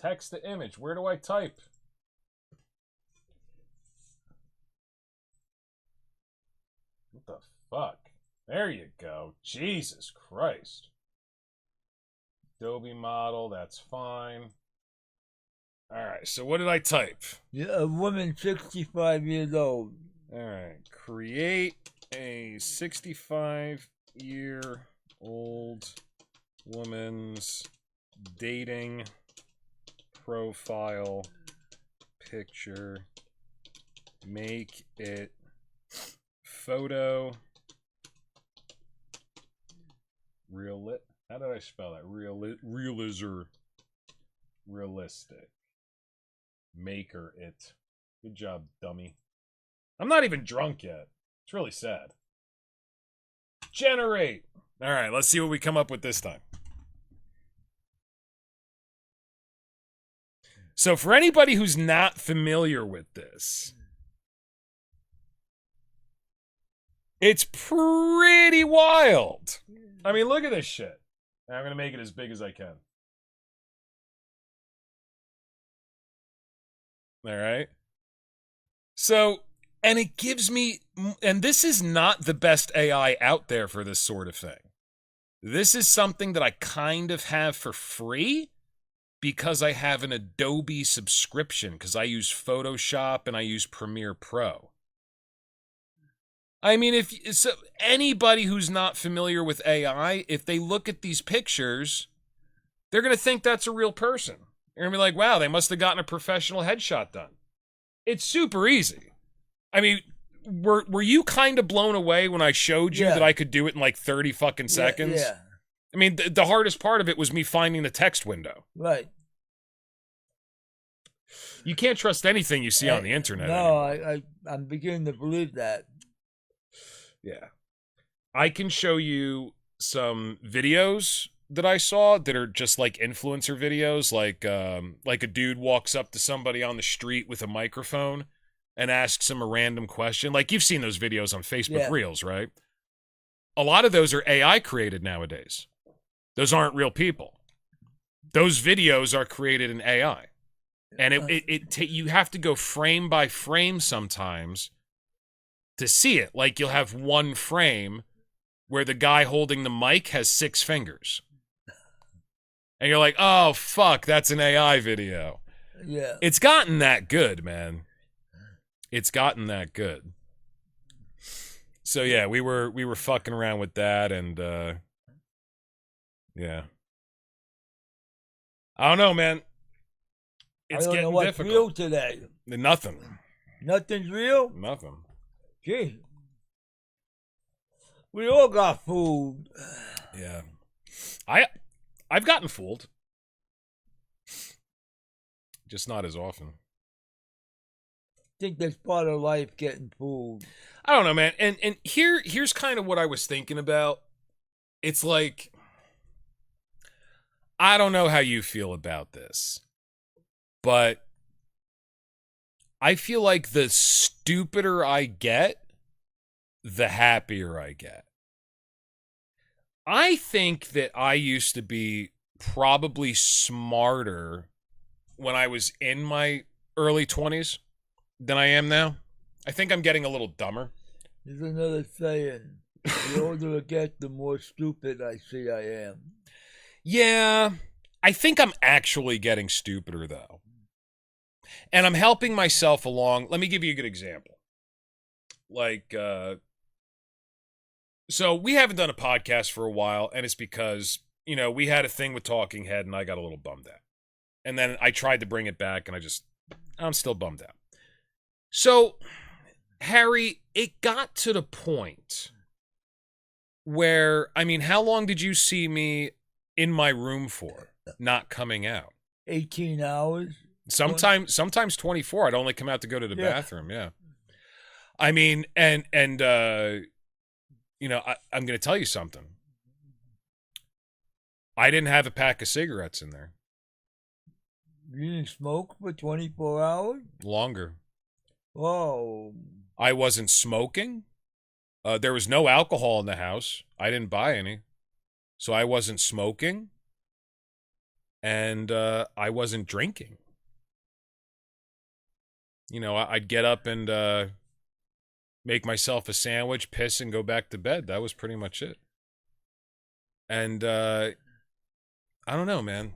Text to image. Where do I type? What the fuck? There you go. Jesus Christ. Adobe model, that's fine. Alright, so what did I type? Yeah, a woman 65 years old. Alright, create a 65-year-old woman's dating profile picture. Make it photo how did I spell that? Realistic. Maker it. Good job, dummy. I'm not even drunk yet. It's really sad. Generate. All right, let's see what we come up with this time. So for anybody who's not familiar with this, it's pretty wild. I mean, look at this shit. I'm going to make it as big as I can. All right. So, and it gives me, and this is not the best AI out there for this sort of thing. This is something that I kind of have for free because I have an Adobe subscription because I use Photoshop and I use Premiere Pro. I mean, if so anybody who's not familiar with AI, if they look at these pictures, they're going to think that's a real person. They're going to be like, wow, they must have gotten a professional headshot done. It's super easy. I mean, were you kind of blown away when I showed you that I could do it in like 30 fucking seconds? Yeah. I mean, the hardest part of it was me finding the text window. Right. You can't trust anything you see on the internet. No, I'm beginning to believe that. Yeah. I can show you some videos that I saw that are just like influencer videos, like a dude walks up to somebody on the street with a microphone and asks him a random question. Like you've seen those videos on Facebook Reels, right? A lot of those are AI created nowadays. Those aren't real people. Those videos are created in AI. And you have to go frame by frame sometimes to see it. Like you'll have one frame where the guy holding the mic has 6 fingers. And you're like, oh, fuck, that's an AI video. Yeah. It's gotten that good, man. It's gotten that good. So, yeah, we were fucking around with that, and, yeah. I don't know, man. It's I don't know getting what's difficult. real today. Nothing. Nothing's real? Nothing. Gee. We all got fooled. Yeah. I've gotten fooled. Just not as often. I think that's part of life, getting fooled. I don't know, man. And here's kind of what I was thinking about. It's like, I don't know how you feel about this, but I feel like the stupider I get, the happier I get. I think that I used to be probably smarter when I was in my early 20s than I am now. I think I'm getting a little dumber. There's another saying, the older I get, the more stupid I see I am. Yeah, I think I'm actually getting stupider, though. And I'm helping myself along. Let me give you a good example. Like, so we haven't done a podcast for a while, and it's because, you know, we had a thing with Talking Head, and I got a little bummed out. And then I tried to bring it back, and I'm still bummed out. So, Harry, it got to the point where, I mean, how long did you see me in my room for, not coming out? 18 hours? Sometimes 24. I'd only come out to go to the bathroom, yeah. I mean, and you know, I'm going to tell you something. I didn't have a pack of cigarettes in there. You didn't smoke for 24 hours? Longer. Oh. I wasn't smoking. There was no alcohol in the house. I didn't buy any. So I wasn't smoking. and I wasn't drinking. You know, I'd get up and make myself a sandwich, piss, and go back to bed. That was pretty much it. And I don't know, man.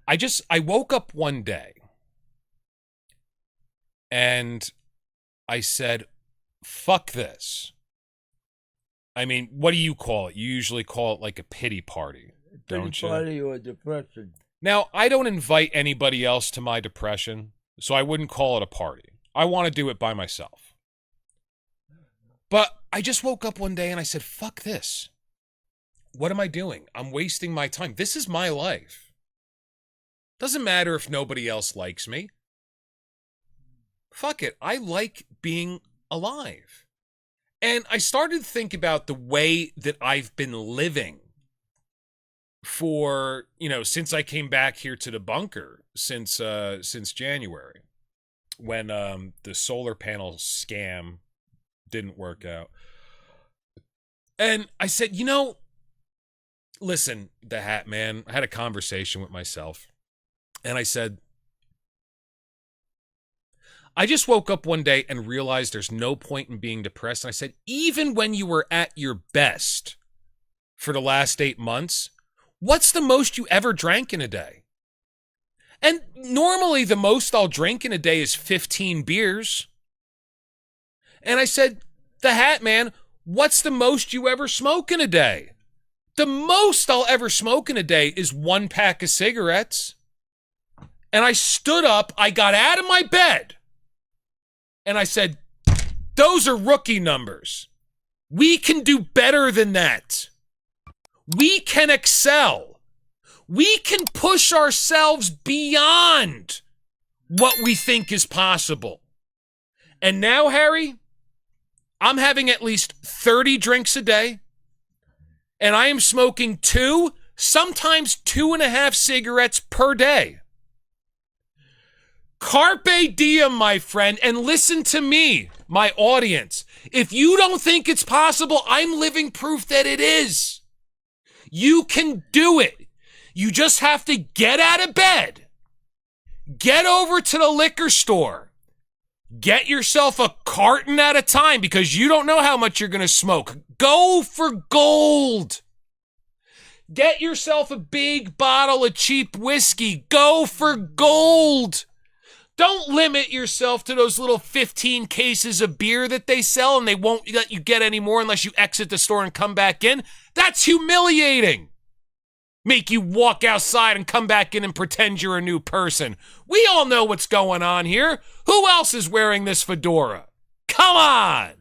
I woke up one day and I said, fuck this. I mean, what do you call it? You usually call it like a pity party, don't you? Pity party or depression. Now, I don't invite anybody else to my depression, so I wouldn't call it a party. I want to do it by myself. But I just woke up one day and I said, fuck this. What am I doing? I'm wasting my time. This is my life. Doesn't matter if nobody else likes me. Fuck it. I like being alive. And I started to think about the way that I've been living for, you know, since I came back here to the bunker, since January, when the solar panel scam didn't work out. And I said, you know, listen, the Hat Man, I had a conversation with myself. And I said, I just woke up one day and realized there's no point in being depressed. And I said, even when you were at your best for the last 8 months, what's the most you ever drank in a day? And normally the most I'll drink in a day is 15 beers. And I said, the Hat Man, what's the most you ever smoke in a day? The most I'll ever smoke in a day is 1 pack of cigarettes. And I stood up, I got out of my bed, and I said, those are rookie numbers. We can do better than that. We can excel. We can push ourselves beyond what we think is possible. And now, Harry, I'm having at least 30 drinks a day, and I am smoking 2, sometimes 2.5 cigarettes per day. Carpe diem, my friend, and listen to me, my audience. If you don't think it's possible, I'm living proof that it is. You can do it. You just have to get out of bed, get over to the liquor store, get yourself a carton at a time because you don't know how much you're going to smoke. Go for gold. Get yourself a big bottle of cheap whiskey. Go for gold. Don't limit yourself to those little 15 cases of beer that they sell and they won't let you get any more unless you exit the store and come back in. That's humiliating. Make you walk outside and come back in and pretend you're a new person. We all know what's going on here. Who else is wearing this fedora? Come on.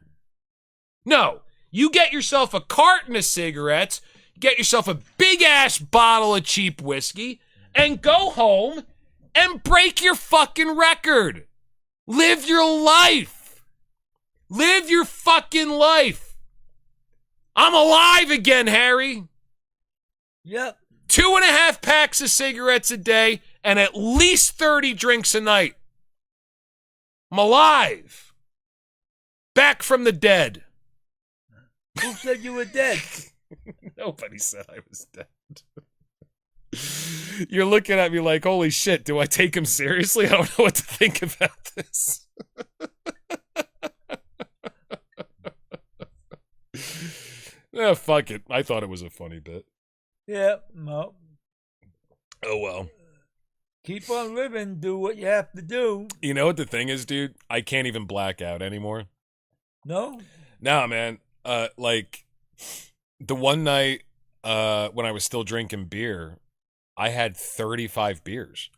No, you get yourself a carton of cigarettes, get yourself a big-ass bottle of cheap whiskey, and go home and break your fucking record. Live your life. Live your fucking life. I'm alive again, Harry. Yep. 2.5 packs of cigarettes a day and at least 30 drinks a night. I'm alive. Back from the dead. Who said you were dead? Nobody said I was dead. You're looking at me like, holy shit, do I take him seriously? I don't know what to think about this. Oh, fuck it. I thought it was a funny bit. Yeah, no. Oh, well. Keep on living. Do what you have to do. You know what the thing is, dude? I can't even black out anymore. No? Nah, man. Like, the one night when I was still drinking beer, I had 35 beers.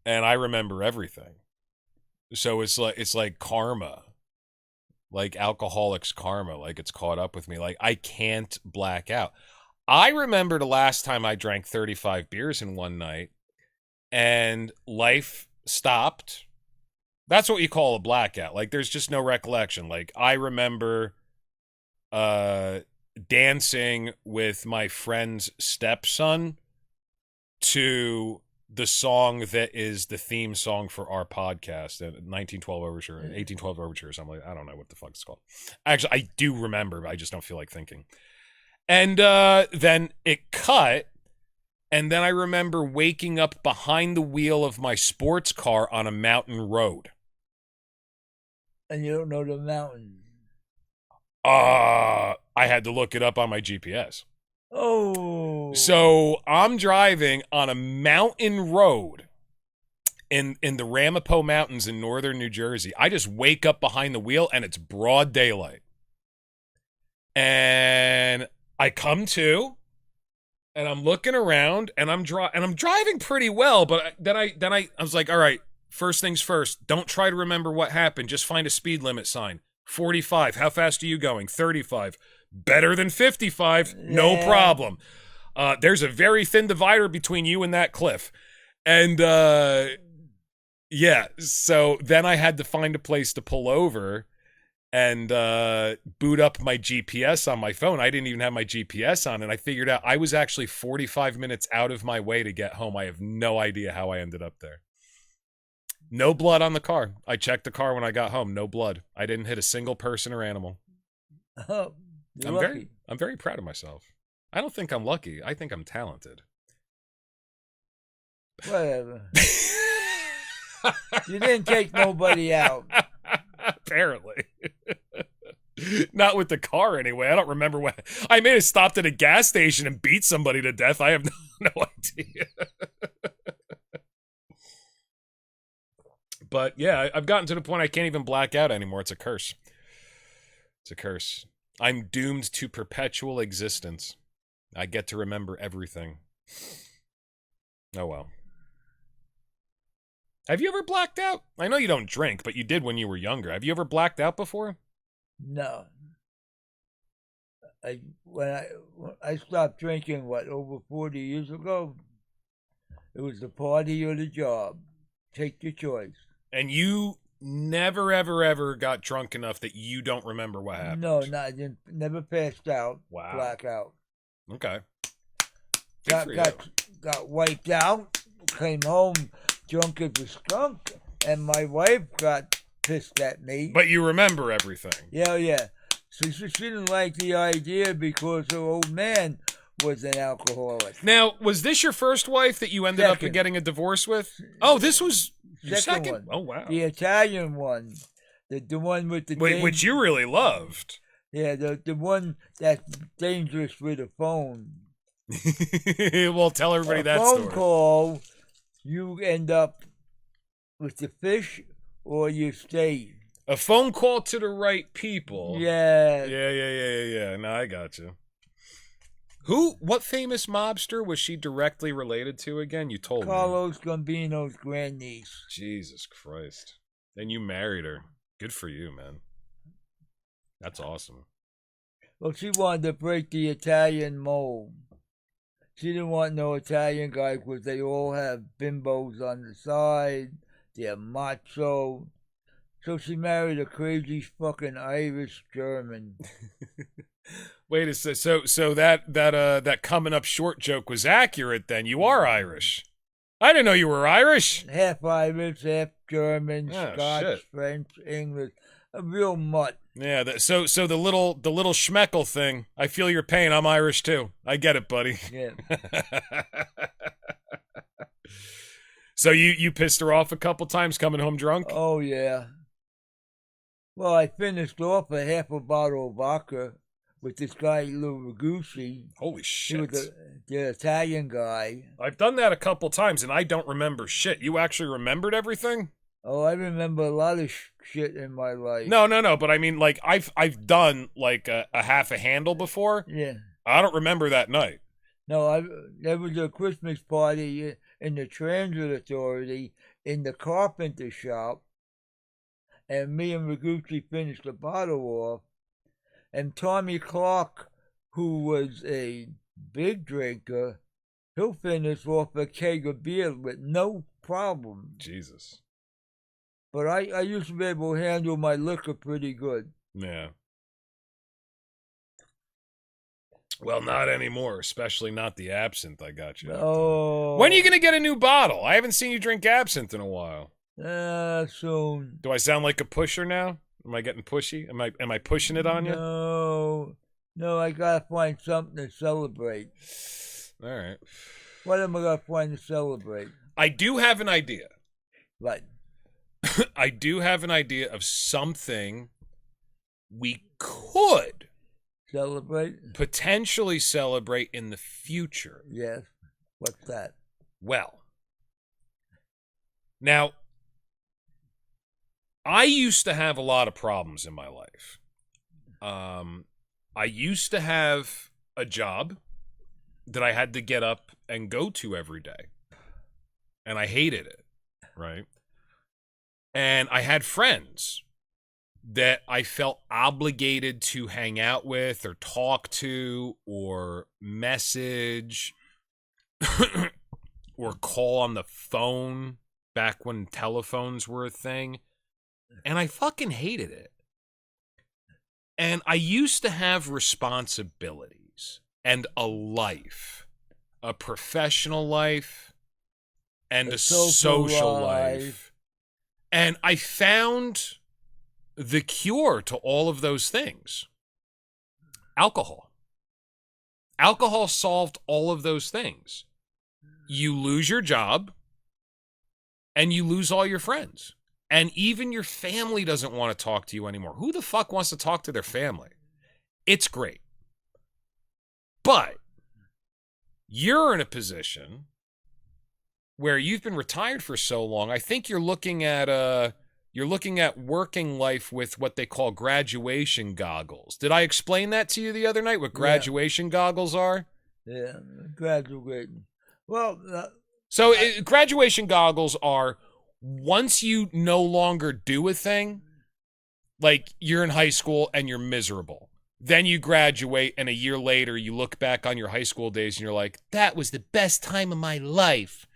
And I remember everything. So it's like karma. Like alcoholics karma. Like it's caught up with me. Like I can't black out. I remember the last time I drank 35 beers in one night and life stopped. That's what you call a blackout. Like there's just no recollection. Like I remember dancing with my friend's stepson to the song that is the theme song for our podcast, 1912 Overture, 1812 Overture or something like that. I don't know what the fuck it's called. Actually, I do remember, but I just don't feel like thinking. And then it cut, and then I remember waking up behind the wheel of my sports car on a mountain road. And you don't know the mountain. I had to look it up on my GPS. Oh. So I'm driving on a mountain road in the Ramapo Mountains in northern New Jersey. I just wake up behind the wheel, and it's broad daylight. And I come to, and I'm looking around, and I'm driving pretty well, but then I was like, all right, first things first, don't try to remember what happened. Just find a speed limit sign. 45. How fast are you going? 35. Better than 55. No problem. There's a very thin divider between you and that cliff. And, yeah, so then I had to find a place to pull over and boot up my GPS on my phone. I didn't even have my GPS on, and I figured out I was actually 45 minutes out of my way to get home. I have no idea how I ended up there. No blood on the car. I checked the car when I got home. No blood. I didn't hit a single person or animal. Oh, I'm very proud of myself. I don't think I'm lucky. I think I'm talented. Whatever. You didn't take nobody out. Apparently. Not with the car anyway. I don't remember what. I may have stopped at a gas station and beat somebody to death. I have no idea. But yeah, I've gotten to the point I can't even black out anymore. It's a curse. It's a curse. I'm doomed to perpetual existence. I get to remember everything. Oh well. Have you ever blacked out? I know you don't drink, but you did when you were younger. Have you ever blacked out before? No. When I stopped drinking, over 40 years ago, it was the party or the job. Take your choice. And you never, ever, ever got drunk enough that you don't remember what happened? No, I didn't. Never passed out. Wow. Blackout. Okay. Got wiped out. Came home drunk as a skunk, and my wife got pissed at me. But you remember everything. Yeah. So she didn't like the idea because her old man was an alcoholic. Now, was this your first wife that you ended up getting a divorce with? Oh, this was your second one. Oh, wow. The Italian one. The one with the... Which you really loved. Yeah, the one that's dangerous with a phone. Well, tell everybody that story. A phone call, you end up with the fish or you stay. A phone call to the right people. Yeah. Yeah. No, I got you. What famous mobster was she directly related to again? You told me. Carlos Gambino's grandniece. Jesus Christ. Then you married her. Good for you, man. That's awesome. Well, she wanted to break the Italian mold. She didn't want no Italian guy because they all have bimbos on the side. They're macho. So she married a crazy fucking Irish German. Wait a second. So that coming up short joke was accurate then. You are Irish. I didn't know you were Irish. Half Irish, half German, Scotch, shit. French, English. A real mutt. Yeah, so the little schmeckle thing, I feel your pain. I'm Irish too. I get it, buddy. Yeah. So you pissed her off a couple times coming home drunk? Oh, yeah. Well, I finished off a half a bottle of vodka with this guy, Lou Ragucci. Holy shit. He was the Italian guy. I've done that a couple times, and I don't remember shit. You actually remembered everything? Oh, I remember a lot of shit in my life. No, but I mean, like, I've done, like, a half a handle before. Yeah. I don't remember that night. No, there was a Christmas party in the Transit Authority in the carpenter shop, and me and Ragucci finished the bottle off, and Tommy Clark, who was a big drinker, he'll finish off a keg of beer with no problem. Jesus. But I used to be able to handle my liquor pretty good. Yeah. Well, not anymore, especially not the absinthe I got you. Oh. When are you going to get a new bottle? I haven't seen you drink absinthe in a while. Soon. Do I sound like a pusher now? Am I getting pushy? Am I pushing it on you? No. No, I gotta find something to celebrate. All right. What am I gonna find to celebrate? I do have an idea. What? I do have an idea of something we could Celebrate? potentially celebrate in the future. Yes. What's that? Well, now, I used to have a lot of problems in my life. I used to have a job that I had to get up and go to every day. And I hated it, right? And I had friends that I felt obligated to hang out with or talk to or message or call on the phone back when telephones were a thing. And I fucking hated it. And I used to have responsibilities and a life, a professional life and a social life. And I found the cure to all of those things. Alcohol. Alcohol solved all of those things. You lose your job and you lose all your friends. And even your family doesn't want to talk to you anymore. Who the fuck wants to talk to their family? It's great. But you're in a position where you've been retired for so long. I think you're looking at working life with what they call graduation goggles. Did I explain that to you the other night? What graduation goggles are? Yeah, graduating. Well, graduation goggles are once you no longer do a thing, like you're in high school and you're miserable. Then you graduate and a year later you look back on your high school days and you're like, that was the best time of my life.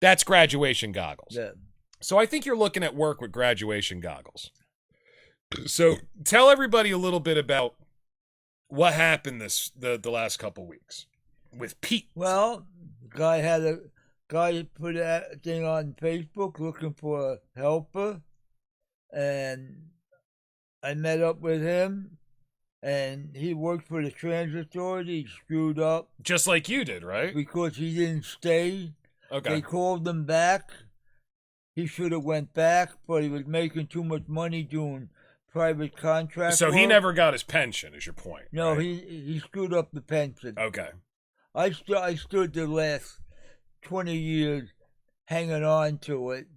That's graduation goggles. Yeah. So I think you're looking at work with graduation goggles. So tell everybody a little bit about what happened the last couple weeks with Pete. Well, the guy put a thing on Facebook looking for a helper, and I met up with him, and he worked for the transit authority. He screwed up. Just like you did, right? Because he didn't stay. Okay. They called him back. He should have went back, but he was making too much money doing private contract So work. he never got his pension, is your point? No, right? he screwed up the pension. Okay. I stood the last 20 years hanging on to it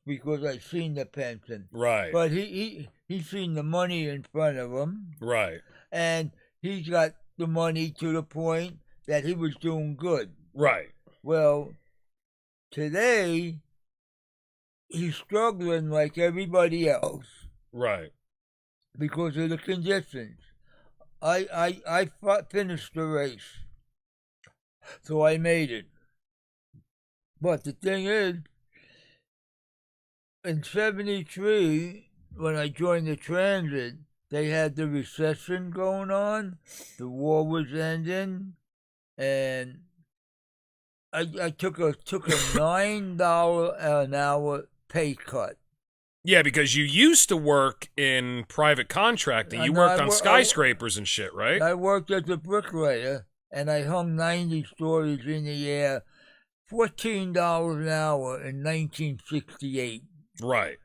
because I seen the pension. Right. But he seen the money in front of him. Right. And he's got the money to the point that he was doing good. Right. Well, today he's struggling like everybody else. Right. Because of the conditions. I finished the race. So I made it. But the thing is, in 73, when I joined the transit, they had the recession going on, the war was ending, and I took a $9 an hour pay cut. Yeah, because you used to work in private contracting. You worked on skyscrapers and shit, right? I worked as a bricklayer, and I hung 90 stories in the air. $14 an hour in 1968. Right.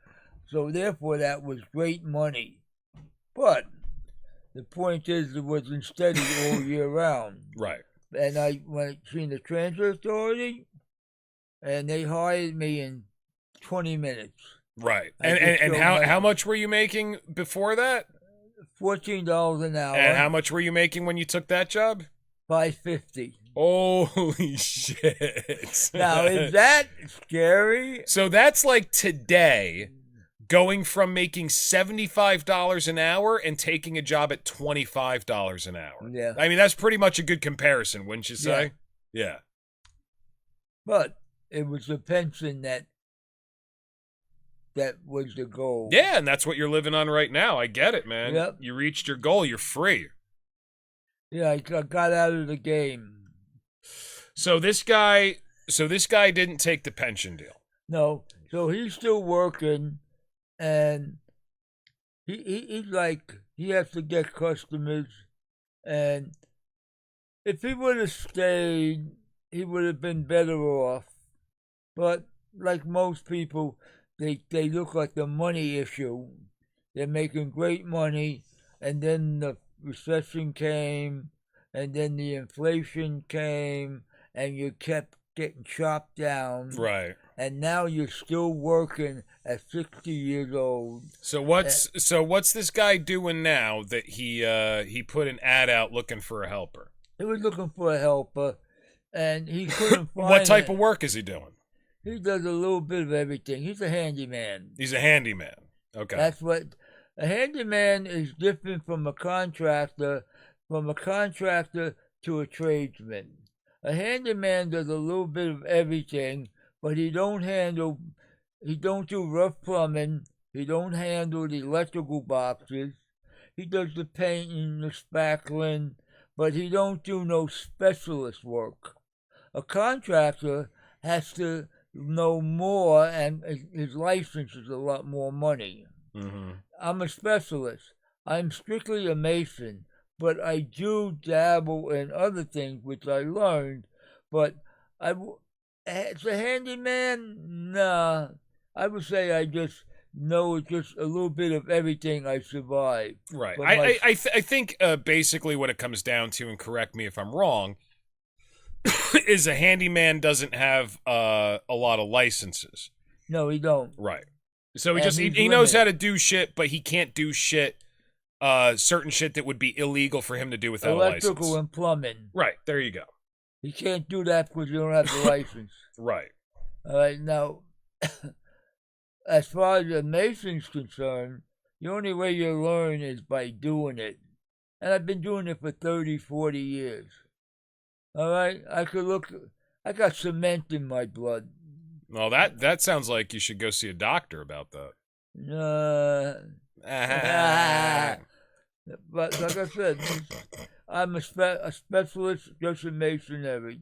So therefore, that was great money. But the point is, it wasn't steady all year round. Right. And I went to the transit authority, and they hired me in 20 minutes. Right. And how much were you making before that? $14 an hour. And how much were you making when you took that job? $5.50. Holy shit. Now, is that scary? So that's like today going from making $75 an hour and taking a job at $25 an hour. Yeah. I mean, that's pretty much a good comparison, wouldn't you say? Yeah. But it was the pension that was the goal. Yeah, and that's what you're living on right now. I get it, man. Yep. You reached your goal. You're free. Yeah, I got out of the game. So this guy didn't take the pension deal. No, so he's still working, and he's like, he has to get customers, And if he would have stayed, he would have been better off. But like most people, they look at the money issue. They're making great money, and then the recession came, and then the inflation came, and you kept getting chopped down. Right. And now you're still working at 60 years old. So what's this guy doing now that he put an ad out looking for a helper? He was looking for a helper, and he couldn't find What type of work is he doing? He does a little bit of everything. He's a handyman. He's a handyman. Okay. That's what a handyman is, different from a contractor to a tradesman. A handyman does a little bit of everything, but he don't do rough plumbing, he don't handle the electrical boxes, he does the painting, the spackling, but he don't do no specialist work. A contractor has to know more, and his license is a lot more money. Mm-hmm. I'm a specialist. I'm strictly a mason, but I do dabble in other things which I learned. But as a handyman, nah. I would say I just know just a little bit of everything. I survived. Right. I think basically what it comes down to, and correct me if I'm wrong, is a handyman doesn't have a lot of licenses. No, he don't. Right. So he knows how to do shit, but he can't do shit, certain shit that would be illegal for him to do without a license. Electrical and plumbing. Right. There you go. He can't do that because you don't have the license. Right. All right. Now, as far as the mason's concerned, the only way you learn is by doing it. And I've been doing it for 30, 40 years. All right? I got cement in my blood. Well, that sounds like you should go see a doctor about that. But like I said, I'm a specialist just in masonry.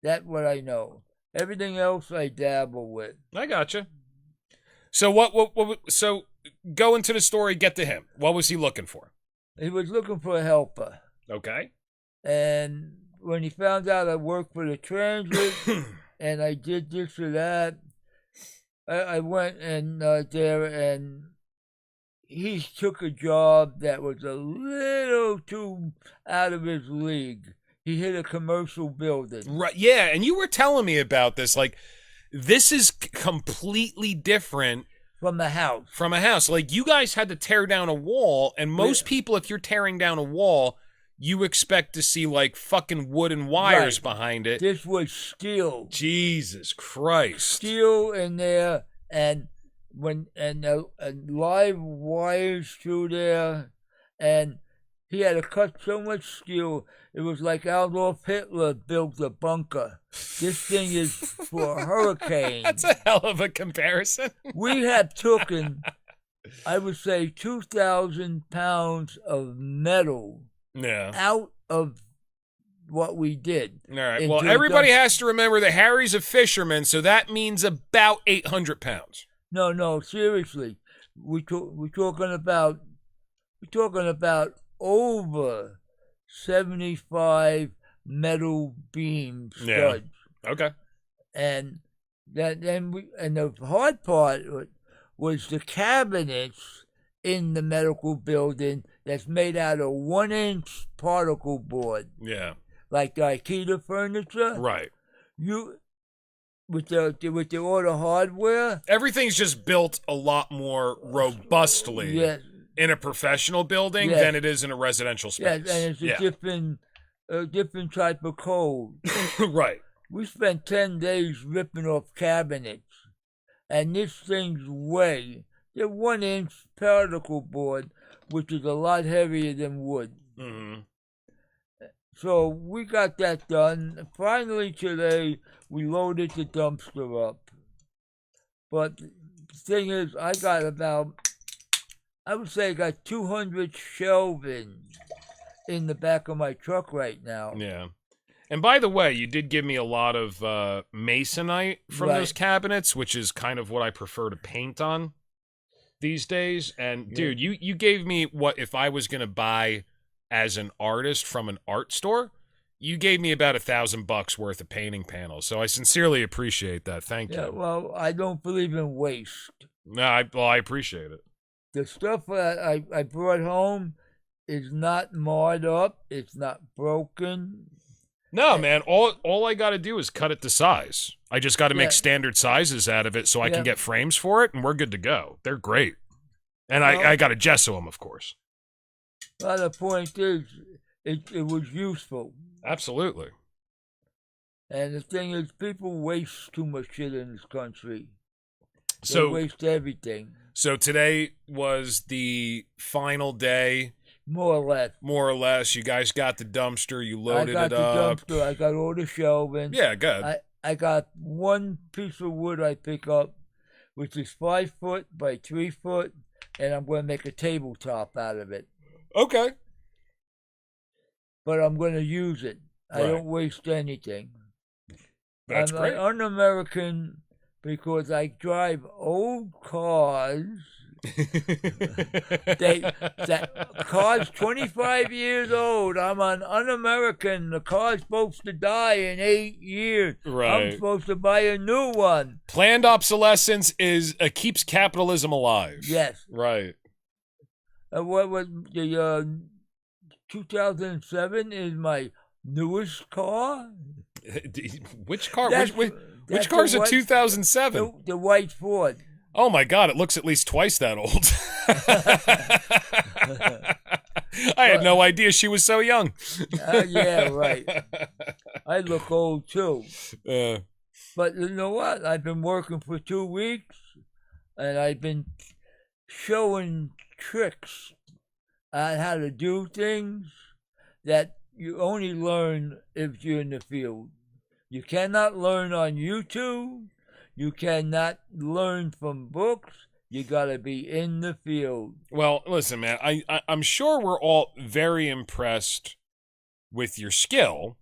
That's what I know. Everything else I dabble with. I gotcha. So so go into the story, get to him. What was he looking for? He was looking for a helper. Okay. And when he found out I worked for the transit and I did this or that, I went and there, and he took a job that was a little too out of his league. He hit a commercial building. Right. Yeah, and you were telling me about this. Like, this is completely different from a house. From a house. Like, you guys had to tear down a wall, and most people, if you're tearing down a wall, you expect to see, like, fucking wood and wires behind it. This was steel. Jesus Christ. Steel in there, and live wires through there, and he had to cut so much steel. It was like Adolf Hitler built a bunker. This thing is for a hurricane. That's a hell of a comparison. We have taken, I would say, 2,000 pounds of metal out of what we did. All right. Well, everybody has to remember that Harry's a fisherman, so that means about 800 pounds. No, seriously. We're talking about over 75 metal beam studs. Yeah. Okay. And the hard part was the cabinets in the medical building that's made out of 1-inch particle board. Yeah. Like the IKEA furniture. Right. With all the hardware. Everything's just built a lot more robustly. Yes. In a professional building than it is in a residential space. Yes, and it's a different type of code. Right. We spent 10 days ripping off cabinets, and this thing's the 1-inch particle board, which is a lot heavier than wood. Mm-hmm. So we got that done. Finally today, we loaded the dumpster up. But the thing is, I would say I got 200 shelving in the back of my truck right now. Yeah. And by the way, you did give me a lot of masonite from those cabinets, which is kind of what I prefer to paint on these days. And, dude, you gave me what if I was going to buy as an artist from an art store, you gave me about $1,000 worth of painting panels. So I sincerely appreciate that. Thank Yeah, you. well, I don't believe in waste. No, I appreciate it. The stuff that I brought home is not marred up. It's not broken. No, man, all I got to do is cut it to size. I just got to make standard sizes out of it so I can get frames for it, and we're good to go. They're great. And I got to gesso them, of course. Well, the point is, it was useful. Absolutely. And the thing is, people waste too much shit in this country. They waste everything. So today was the final day. More or less. More or less. You guys got the dumpster. You loaded it up. I got the dumpster. I got all the shelving. Yeah, good. I got one piece of wood I pick up, which is 5 foot by 3 foot, and I'm going to make a tabletop out of it. Okay. But I'm going to use it. Right. I don't waste anything. That's great. I'm un-American because I drive old cars. Car's 25 years old. I'm an un-American. The car's supposed to die in 8 years. Right. I'm supposed to buy a new one. Planned obsolescence keeps capitalism alive. Yes. Right. What was the 2007 is my newest car. Which car? Which car's a 2007? The white Ford. Oh my God! It looks at least twice that old. I had no idea she was so young. Yeah, right. I look old too. But you know what? I've been working for 2 weeks, and I've been showing tricks on how to do things that you only learn if you're in the field. You cannot learn on YouTube. You cannot learn from books. You got to be in the field. Well, listen, man, I'm sure we're all very impressed with your skill,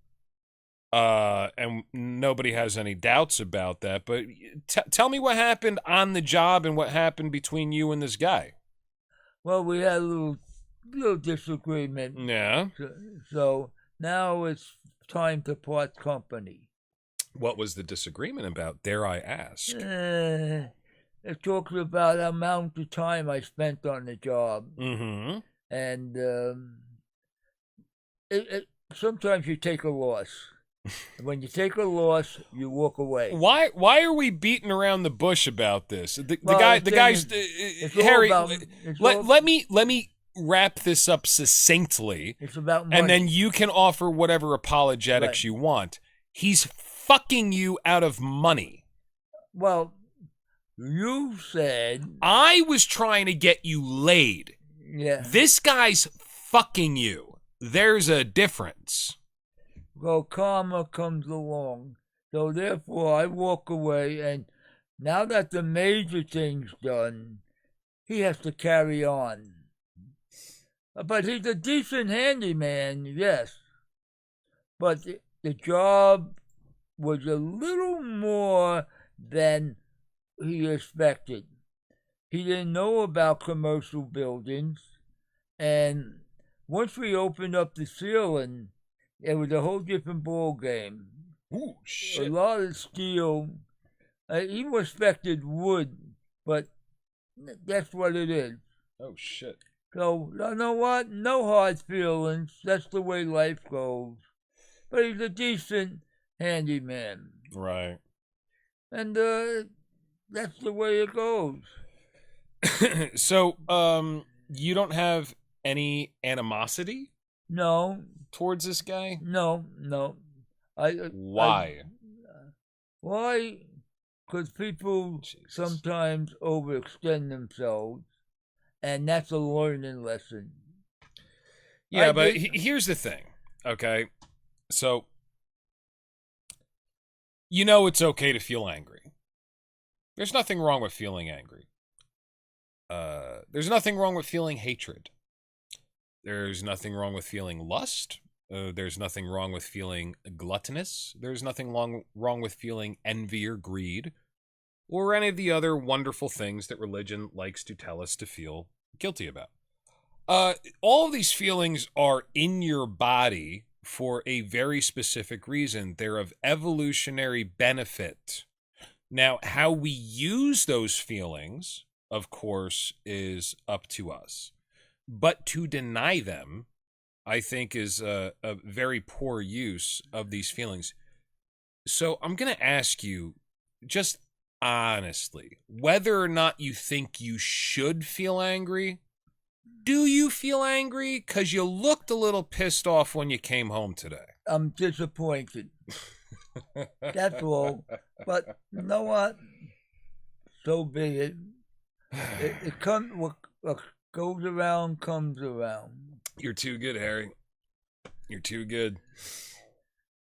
and nobody has any doubts about that. But tell me what happened on the job and what happened between you and this guy. Well, we had a little disagreement. Yeah. So now it's time to part company. What was the disagreement about, dare I ask? It talks about the amount of time I spent on the job. Mm-hmm. And sometimes you take a loss. When you take a loss, you walk away. Why are we beating around the bush about this? The guy's Harry. Let me wrap this up succinctly. It's about money. And then you can offer whatever apologetics you want. He's fucking you out of money. Well, you said I was trying to get you laid. Yeah. This guy's fucking you. There's a difference. Well, karma comes along. So therefore I walk away, and now that the major thing's done, he has to carry on. But he's a decent handyman, yes. But the job was a little more than he expected. He didn't know about commercial buildings, and once we opened up the ceiling, it was a whole different ball game. Ooh, shit. A lot of steel. He expected wood, but that's what it is. Oh, shit. So, you know what? No hard feelings. That's the way life goes. But he's a decent handyman. Right. And that's the way it goes. So, you don't have any animosity? No. Towards this guy? No. Why? Why? Because people sometimes overextend themselves, and that's a learning lesson. Yeah, but here's the thing, okay? So, you know it's okay to feel angry. There's nothing wrong with feeling angry. There's nothing wrong with feeling hatred. There's nothing wrong with feeling lust. There's nothing wrong with feeling gluttonous. There's nothing wrong with feeling envy or greed, or any of the other wonderful things that religion likes to tell us to feel guilty about. All of these feelings are in your body for a very specific reason. They're of evolutionary benefit. Now, how we use those feelings, of course, is up to us. But to deny them, I think, is a very poor use of these feelings. So I'm going to ask you, just honestly, whether or not you think you should feel angry. Do you feel angry? Because you looked a little pissed off when you came home today. I'm disappointed. That's all. But you know what? So be it. It comes. What goes around comes around. You're too good, Harry. You're too good.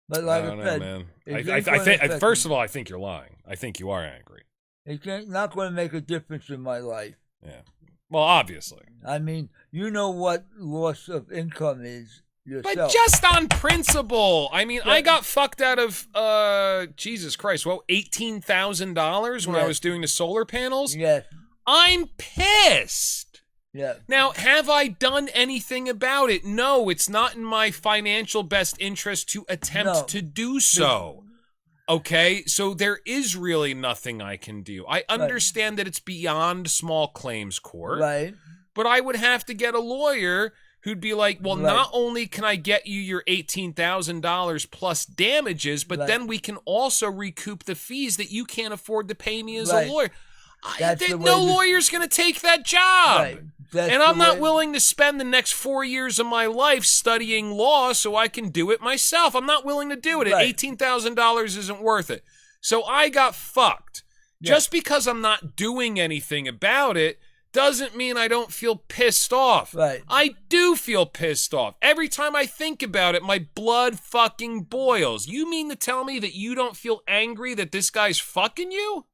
But like I don't I know, said, man. I think first of all, I think you're lying. I think you are angry. It's not going to make a difference in my life. Yeah. Well, obviously. I mean, you know what loss of income is yourself. But just on principle. I mean, I got fucked out of, Jesus Christ, well, $18,000 when I was doing the solar panels? Yes. I'm pissed. Yeah. Now, have I done anything about it? No, it's not in my financial best interest to attempt to do so. Okay, so there is really nothing I can do. I understand that it's beyond small claims court. Right. But I would have to get a lawyer who'd be like, well, not only can I get you your $18,000 plus damages, but then we can also recoup the fees that you can't afford to pay me as a lawyer. No lawyer's going to take that job. Right. And I'm not willing to spend the next 4 years of my life studying law so I can do it myself. I'm not willing to do it. $18,000 isn't worth it. So I got fucked. Yeah. Just because I'm not doing anything about it doesn't mean I don't feel pissed off. Right. I do feel pissed off. Every time I think about it, my blood fucking boils. You mean to tell me that you don't feel angry that this guy's fucking you?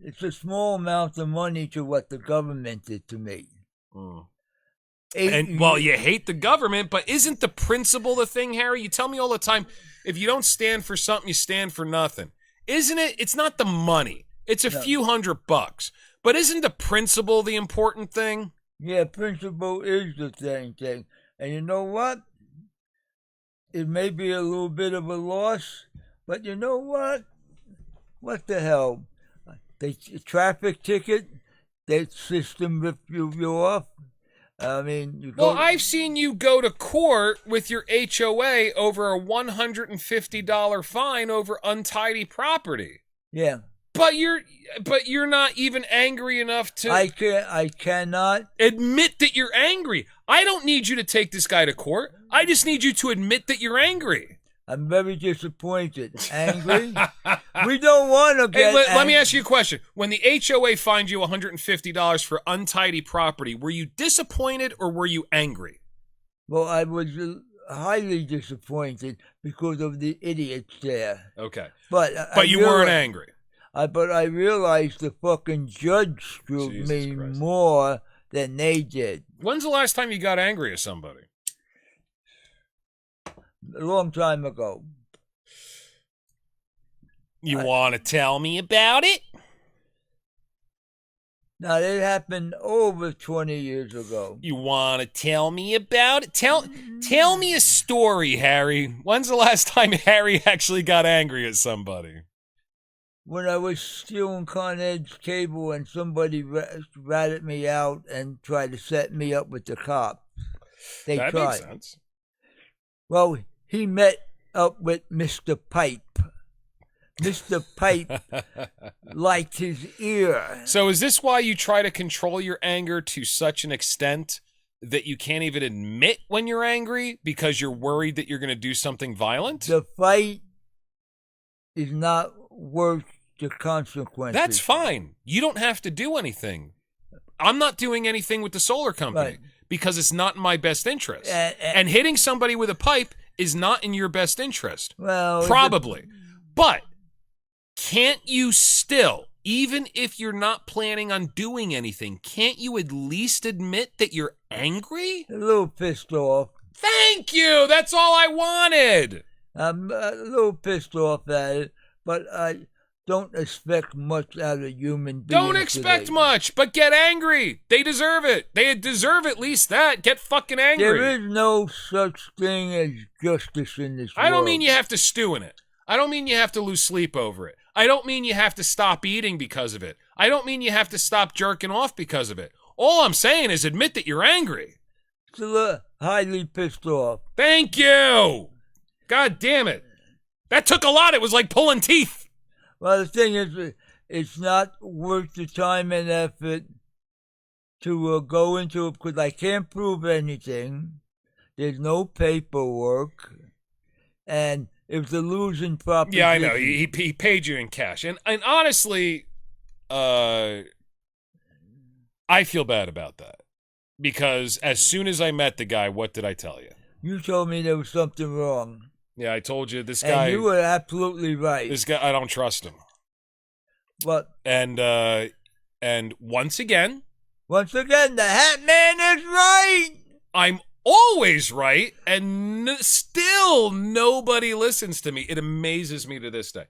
It's a small amount of money to what the government did to me. Well, you hate the government, but isn't the principle the thing, Harry? You tell me all the time, if you don't stand for something, you stand for nothing. Isn't it? It's not the money. It's a few $100. But isn't the principle the important thing? Yeah, principle is the same thing. And you know what? It may be a little bit of a loss, but you know what? What the hell? The traffic ticket, that system ripped you off. I mean, you go. Well, I've seen you go to court with your HOA over a $150 fine over untidy property. Yeah. But you're not even angry enough to. I cannot admit that you're angry. I don't need you to take this guy to court. I just need you to admit that you're angry. I'm very disappointed. Angry? We don't want to get let me ask you a question. When the HOA fined you $150 for untidy property, were you disappointed or were you angry? Well, I was highly disappointed because of the idiots there. Okay. But you weren't angry. But I realized the fucking judge screwed me more than they did. When's the last time you got angry at somebody? A long time ago. You want to tell me about it? Now, that happened over 20 years ago. You want to tell me about it? Tell me a story, Harry. When's the last time Harry actually got angry at somebody? When I was stealing Con Ed's cable and somebody ratted me out and tried to set me up with the cops. That makes sense. Well, he met up with Mr. Pipe. Mr. Pipe liked his ear. So is this why you try to control your anger to such an extent that you can't even admit when you're angry because you're worried that you're going to do something violent? The fight is not worth the consequences. That's fine. You don't have to do anything. I'm not doing anything with the solar company because it's not in my best interest. And hitting somebody with a pipe is not in your best interest. Well, probably. But can't you still, even if you're not planning on doing anything, can't you at least admit that you're angry? A little pissed off. Thank you. That's all I wanted. I'm a little pissed off at it, but don't expect much out of human beings. Don't expect today. much, but get angry. They deserve it. They deserve at least that. Get fucking angry. There is no such thing as justice in this world. I don't mean you have to stew in it. I don't mean you have to lose sleep over it. I don't mean you have to stop eating because of it. I don't mean you have to stop jerking off because of it. All I'm saying is admit that you're angry. Still highly pissed off. Thank you. God damn it. That took a lot. It was like pulling teeth. Well, the thing is, it's not worth the time and effort to go into it because I can't prove anything. There's no paperwork. And it was a losing proposition. Yeah, I know. He paid you in cash. And honestly, I feel bad about that. Because as soon as I met the guy, what did I tell you? You told me there was something wrong. Yeah, I told you this guy. And you were absolutely right. This guy, I don't trust him. But and once again, the Hat Man is right. I'm always right, and still nobody listens to me. It amazes me to this day.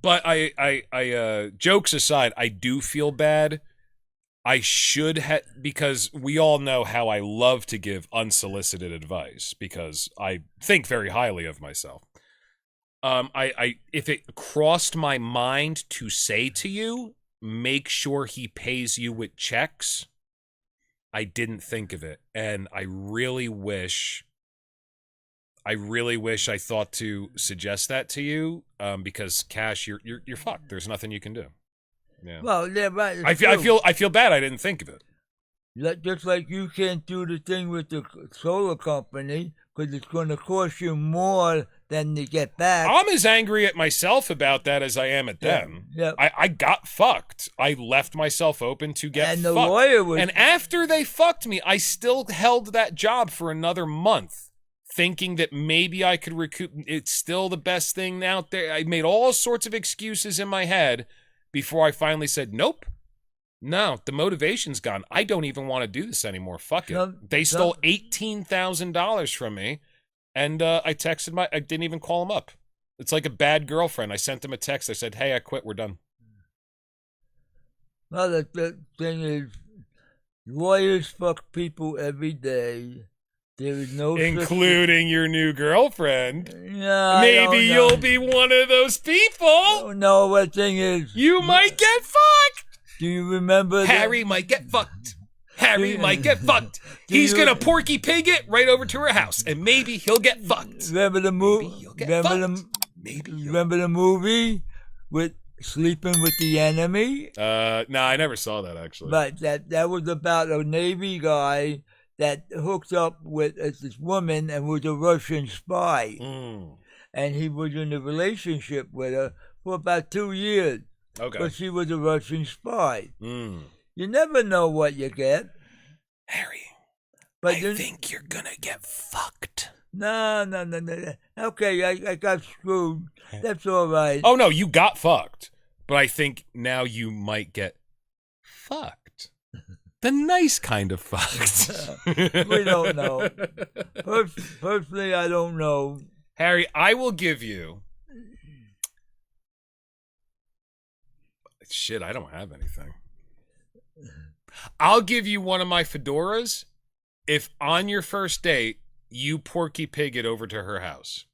But I jokes aside, I do feel bad. I should have, because we all know how I love to give unsolicited advice because I think very highly of myself. If it crossed my mind to say to you, make sure he pays you with checks, I didn't think of it. And I really wish I thought to suggest that to you, because cash, you're fucked. There's nothing you can do. Yeah. Well, yeah, right. I feel bad I didn't think of it. Just like you can't do the thing with the solar company because it's going to cost you more than to get back. I'm as angry at myself about that as I am at them. Yeah. I got fucked. I left myself open to get fucked. And the lawyer was. And after they fucked me, I still held that job for another month, thinking that maybe I could recoup. It's still the best thing out there. I made all sorts of excuses in my head before I finally said, nope. No, the motivation's gone. I don't even want to do this anymore. Fuck it. They stole $18,000 from me, and I texted I didn't even call him up. It's like a bad girlfriend. I sent him a text. I said, hey, I quit. We're done. Well, the thing is, lawyers fuck people every day. There is no including your new girlfriend. Yeah, maybe you'll be one of those people. Oh, no, the thing is, you might get fucked. Do you remember Harry might get fucked. Harry might get fucked. He's gonna Porky Pig it right over to her house, and maybe he'll get fucked. Remember the movie? Maybe remember the movie with Sleeping with the Enemy? No, I never saw that actually. But that was about a Navy guy that hooked up with this woman and was a Russian spy. And he was in a relationship with her for about 2 years. Okay. But she was a Russian spy. You never know what you get. Harry, but I think you're going to get fucked. No. Okay, I got screwed. That's all right. Oh, no, you got fucked. But I think now you might get fucked. The nice kind of fucked. We don't know. Personally, I don't know. Harry, I will give you... Shit, I don't have anything. I'll give you one of my fedoras if on your first date, you Porky Pig it over to her house.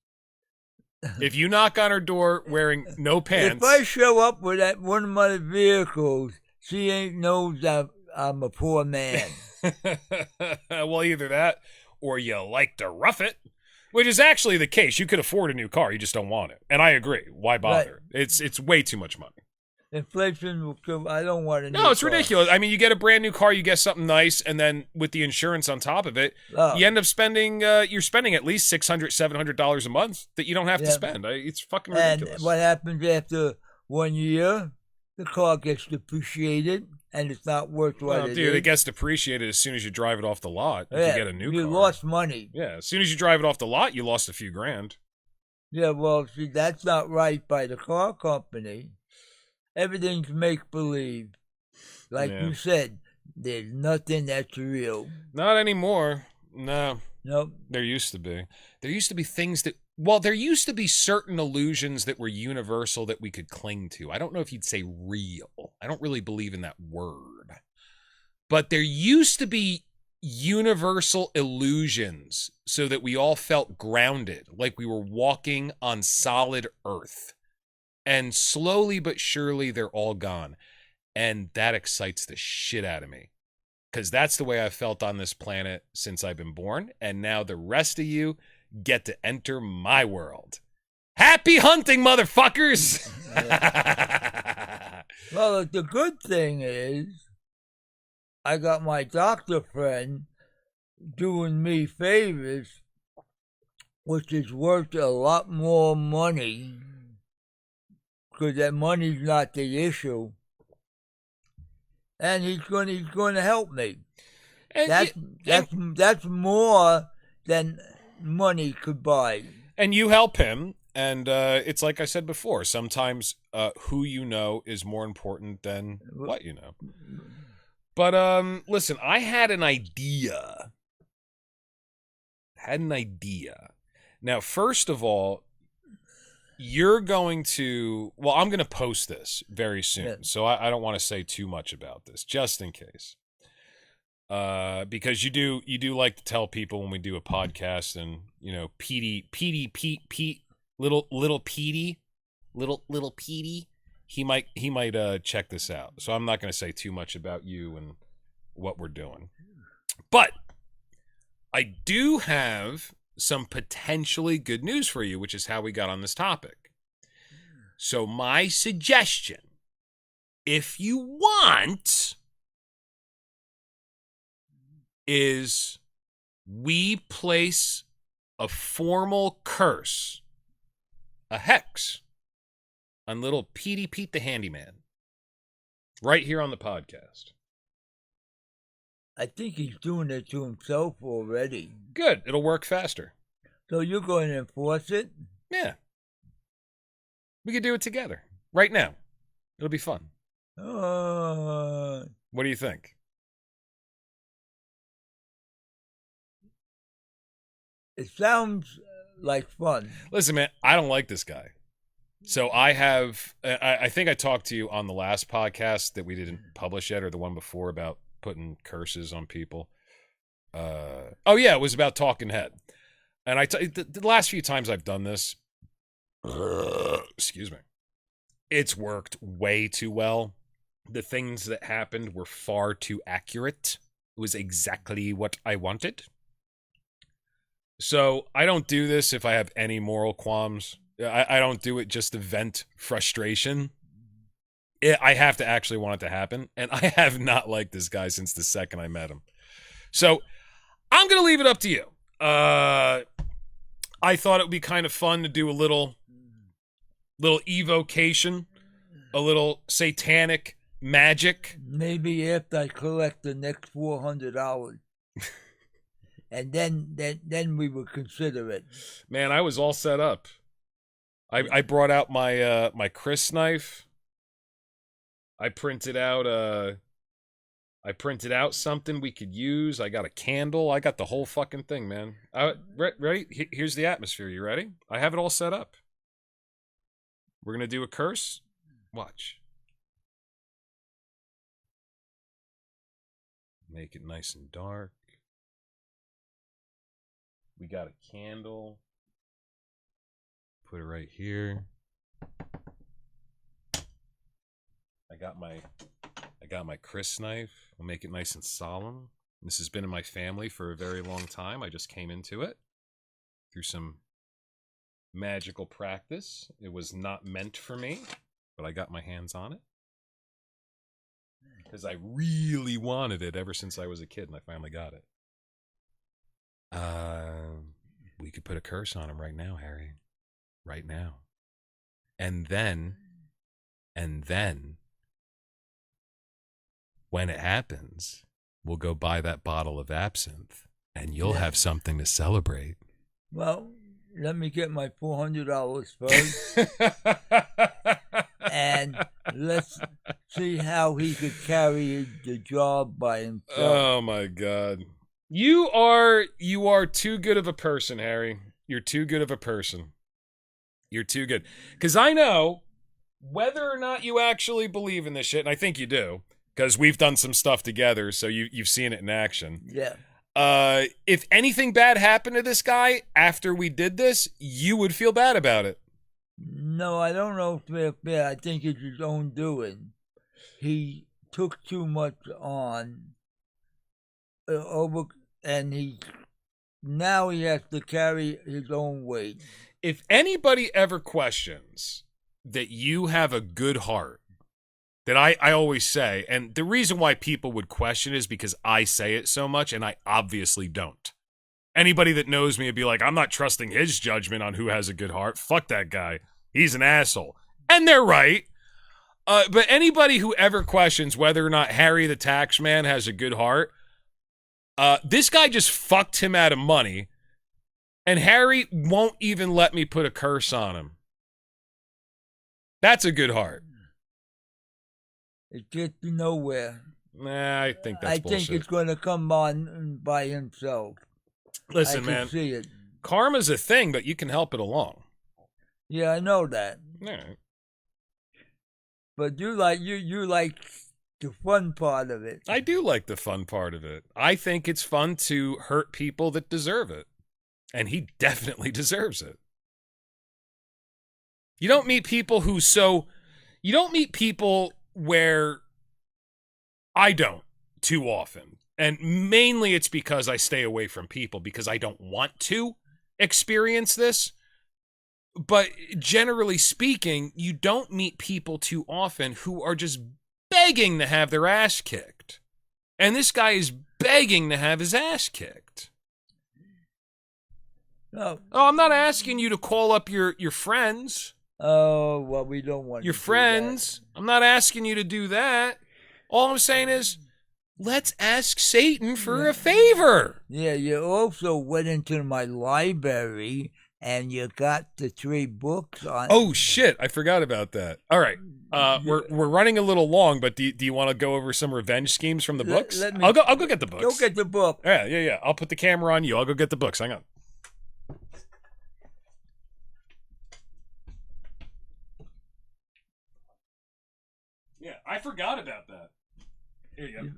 If you knock on her door wearing no pants... If I show up with one of my vehicles, she ain't knows I'm a poor man. Well, either that or you like to rough it, which is actually the case. You could afford a new car, you just don't want it. And I agree. Why bother? Right. It's way too much money. Inflation will kill. I don't want a new No, it's car. ridiculous. I mean, you get a brand new car, you get something nice, and then with the insurance on top of it, you end up spending. You're spending at least $600, $700 a month that you don't have to spend. It's fucking ridiculous. And what happens after 1 year? The car gets depreciated, and it's not worth what it is. It gets depreciated as soon as you drive it off the lot. If you get a new car, you lost money. Yeah, as soon as you drive it off the lot, you lost a few grand. Yeah, well, see, that's not right by the car company. Everything's make-believe. Like you said, there's nothing that's real. Not anymore. No. Nope. There used to be. There used to be things that Well, there used to be certain illusions that were universal that we could cling to. I don't know if you'd say real. I don't really believe in that word. But there used to be universal illusions so that we all felt grounded, like we were walking on solid earth. And slowly but surely, they're all gone. And that excites the shit out of me. Because that's the way I've felt on this planet since I've been born. And now the rest of you get to enter my world. Happy hunting, motherfuckers! Well, the good thing is, I got my doctor friend doing me favors, which is worth a lot more money, because that money's not the issue. And he's going to help me. And that's more than money could buy. And you help him, and it's like I said before, sometimes who you know is more important than what you know. But listen, I had an idea. Now, first of all, you're going to... Well, I'm going to post this very soon, yeah. So I don't want to say too much about this, just in case. Because you do like to tell people when we do a podcast, and you know, Petey, little Petey, he might check this out. So I'm not going to say too much about you and what we're doing, but I do have some potentially good news for you, which is how we got on this topic. So my suggestion, if you want, is we place a formal curse, a hex, on little Petey Pete the Handyman right here on the podcast. I think he's doing it to himself already. Good. It'll work faster. So you're going to enforce it? Yeah. We could do it together right now. It'll be fun. What do you think? It sounds like fun. Listen, man, I don't like this guy. So I think I talked to you on the last podcast that we didn't publish yet, or the one before, about putting curses on people. Oh yeah, it was about Talking Head. And the last few times I've done this, excuse me, it's worked way too well. The things that happened were far too accurate. It was exactly what I wanted. So I don't do this if I have any moral qualms. I don't do it just to vent frustration. I have to actually want it to happen. And I have not liked this guy since the second I met him. So I'm going to leave it up to you. I thought it would be kind of fun to do a little evocation, a little satanic magic. Maybe after I collect the next $400. And then we would consider it. Man, I was all set up. I brought out my my Chris knife. I printed out something we could use. I got a candle. I got the whole fucking thing, man. Ready? Here's the atmosphere. You ready? I have it all set up. We're gonna do a curse. Watch. Make it nice and dark. We got a candle. Put it right here. I got my Chris knife. We'll make it nice and solemn. This has been in my family for a very long time. I just came into it through some magical practice. It was not meant for me, but I got my hands on it because I really wanted it ever since I was a kid, and I finally got it. We could put a curse on him right now, Harry. Right now. And then, when it happens, we'll go buy that bottle of absinthe, and you'll have something to celebrate. Well, let me get my $400 first. And let's see how he could carry the job by himself. Oh, my God. You are too good of a person, Harry. You're too good of a person. You're too good. Because I know whether or not you actually believe in this shit, and I think you do, because we've done some stuff together, so you've seen it in action. Yeah. If anything bad happened to this guy after we did this, you would feel bad about it. No, I don't know if bad. I think it's his own doing. He took too much on and now he has to carry his own weight. If anybody ever questions that you have a good heart, that I always say, and the reason why people would question is because I say it so much, and I obviously don't. Anybody that knows me would be like, I'm not trusting his judgment on who has a good heart. Fuck that guy. He's an asshole. And they're right. But anybody who ever questions whether or not Harry the Tax Man has a good heart, this guy just fucked him out of money, and Harry won't even let me put a curse on him. That's a good heart. It gets nowhere. Nah, I think that's bullshit. I think it's going to come on by himself. Listen, I man. can see it. Karma's a thing, but you can help it along. Yeah, I know that. All right. But you like the fun part of it. I do like the fun part of it. I think it's fun to hurt people that deserve it. And he definitely deserves it. You don't meet people you don't meet people where I don't too often. And mainly it's because I stay away from people because I don't want to experience this. But generally speaking, you don't meet people too often who are just begging to have their ass kicked. And this guy is begging to have his ass kicked. No. Oh, I'm not asking you to call up your friends. Oh, well, we don't want your to friends. Do that. I'm not asking you to do that. All I'm saying is, let's ask Satan for a favor. Yeah, you also went into my library and you got the 3 books on. Oh shit! I forgot about that. All right, we're running a little long, but do you want to go over some revenge schemes from the books? I'll go get the books. Go get the book. Yeah. I'll put the camera on you. I'll go get the books. Hang on. Yeah, I forgot about that. Here you go.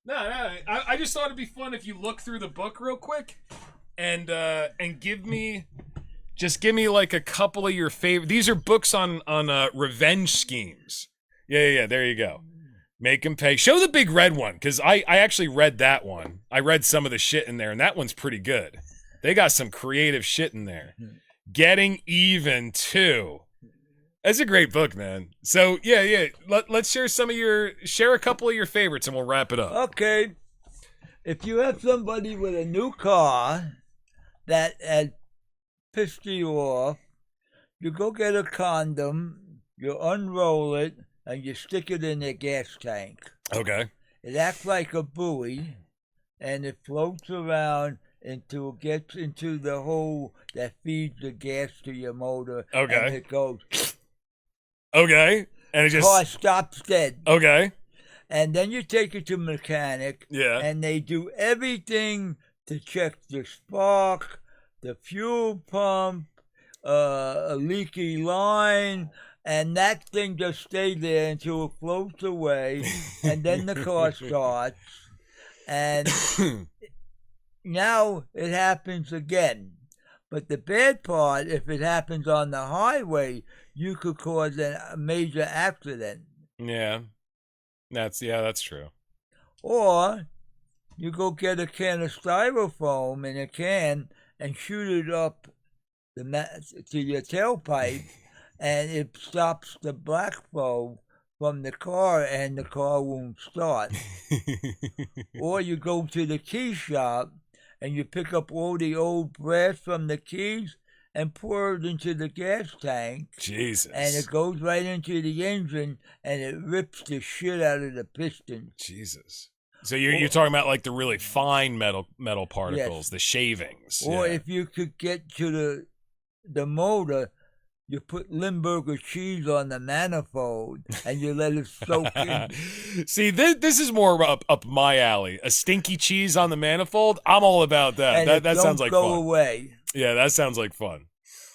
No, I just thought it'd be fun if you look through the book real quick and give me like a couple of your favorite. These are books on revenge schemes. Yeah, there you go. Make them pay. Show the big red one, because I actually read that one. I read some of the shit in there, and that one's pretty good. They got some creative shit in there. Getting Even, too. That's a great book, man. So, yeah. Let's share a couple of your favorites, and we'll wrap it up. Okay. If you have somebody with a new car that had pissed you off, you go get a condom, you unroll it, and you stick it in their gas tank. Okay. It acts like a buoy, and it floats around until it gets into the hole that feeds the gas to your motor. Okay. And it goes. Okay. And it just... car stops dead. Okay. And then you take it to a mechanic. Yeah. And they do everything to check the spark, the fuel pump, a leaky line, and that thing just stays there until it floats away, and then the car starts, and now it happens again. But the bad part, if it happens on the highway, you could cause a major accident. Yeah. That's true. Or you go get a can of styrofoam in a can and shoot it up to your tailpipe, and it stops the black flow from the car, and the car won't start. Or you go to the key shop and you pick up all the old brass from the keys and pour it into the gas tank. Jesus. And it goes right into the engine, and it rips the shit out of the piston. Jesus. So you're talking about like the really fine metal particles, yes. The shavings. Or if you could get to the motor, You put Limburger cheese on the manifold and you let it soak in. See, this is more up my alley. A stinky cheese on the manifold. I'm all about that. And That sounds like go fun. away. Yeah, that sounds like fun.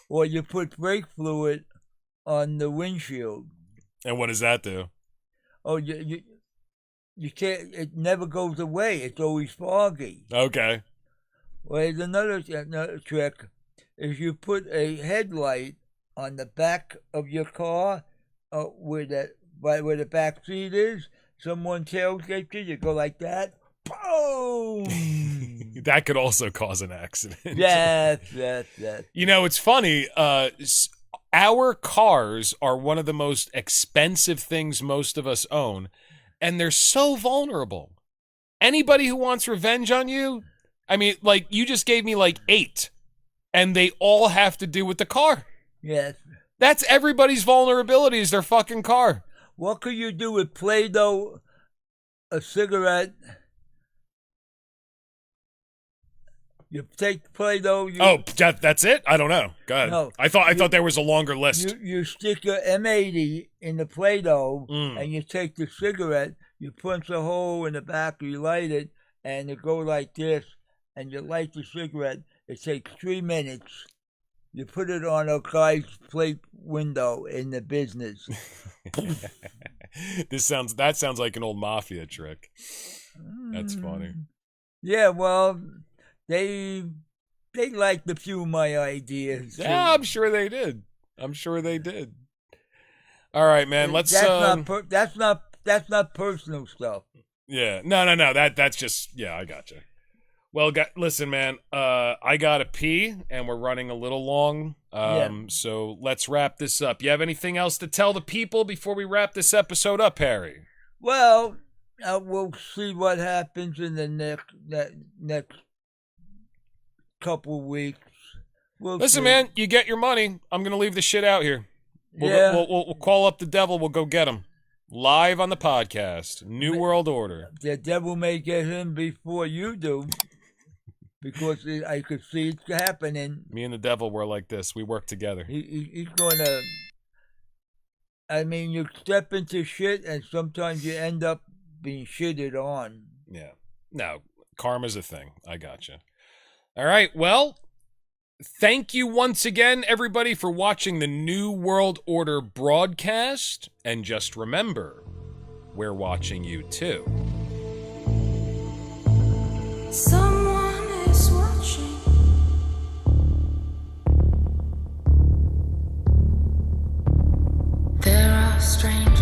Or you put brake fluid on the windshield. And what does that do? Oh, you can't. It never goes away. It's always foggy. Okay. Well, there's another trick. Is you put a headlight on the back of your car, where the back seat is. Someone tailgates you go like that. Boom! That could also cause an accident. Yes. You know, it's funny. Our cars are one of the most expensive things most of us own, and they're so vulnerable. Anybody who wants revenge on you, I mean, like, you just gave me like 8, and they all have to do with the car. Yes. That's everybody's vulnerability is their fucking car. What could you do with Play-Doh, a cigarette? You take Play-Doh. That's it? I don't know. Go ahead. No, I thought there was a longer list. You stick a M80 in the Play-Doh, and you take the cigarette, you punch a hole in the back, you light it, and it go like this, and you light the cigarette. It takes 3 minutes. You put it on a guy's plate window in the business. That sounds like an old mafia trick. That's funny. Yeah, well, they liked a few of my ideas. Yeah, I'm sure they did. All right, man. Let's. That's not personal stuff. Yeah, no. That's just I gotcha. Well, listen, man. I gotta pee, and we're running a little long. So let's wrap this up. You have anything else to tell the people before we wrap this episode up, Harry? Well, we'll see what happens in the next couple weeks. Listen, man. You get your money. I'm gonna leave the shit out here. We'll call up the devil. We'll go get him. Live on the podcast. New World Order. The devil may get him before you do. Because I could see it happening. Me and the devil were like this. We work together. He's going to... I mean, you step into shit and sometimes you end up being shitted on. Yeah. No, karma's a thing. I gotcha. All right, well, thank you once again, everybody, for watching the New World Order broadcast. And just remember, we're watching you too. Someone is watching. There are strange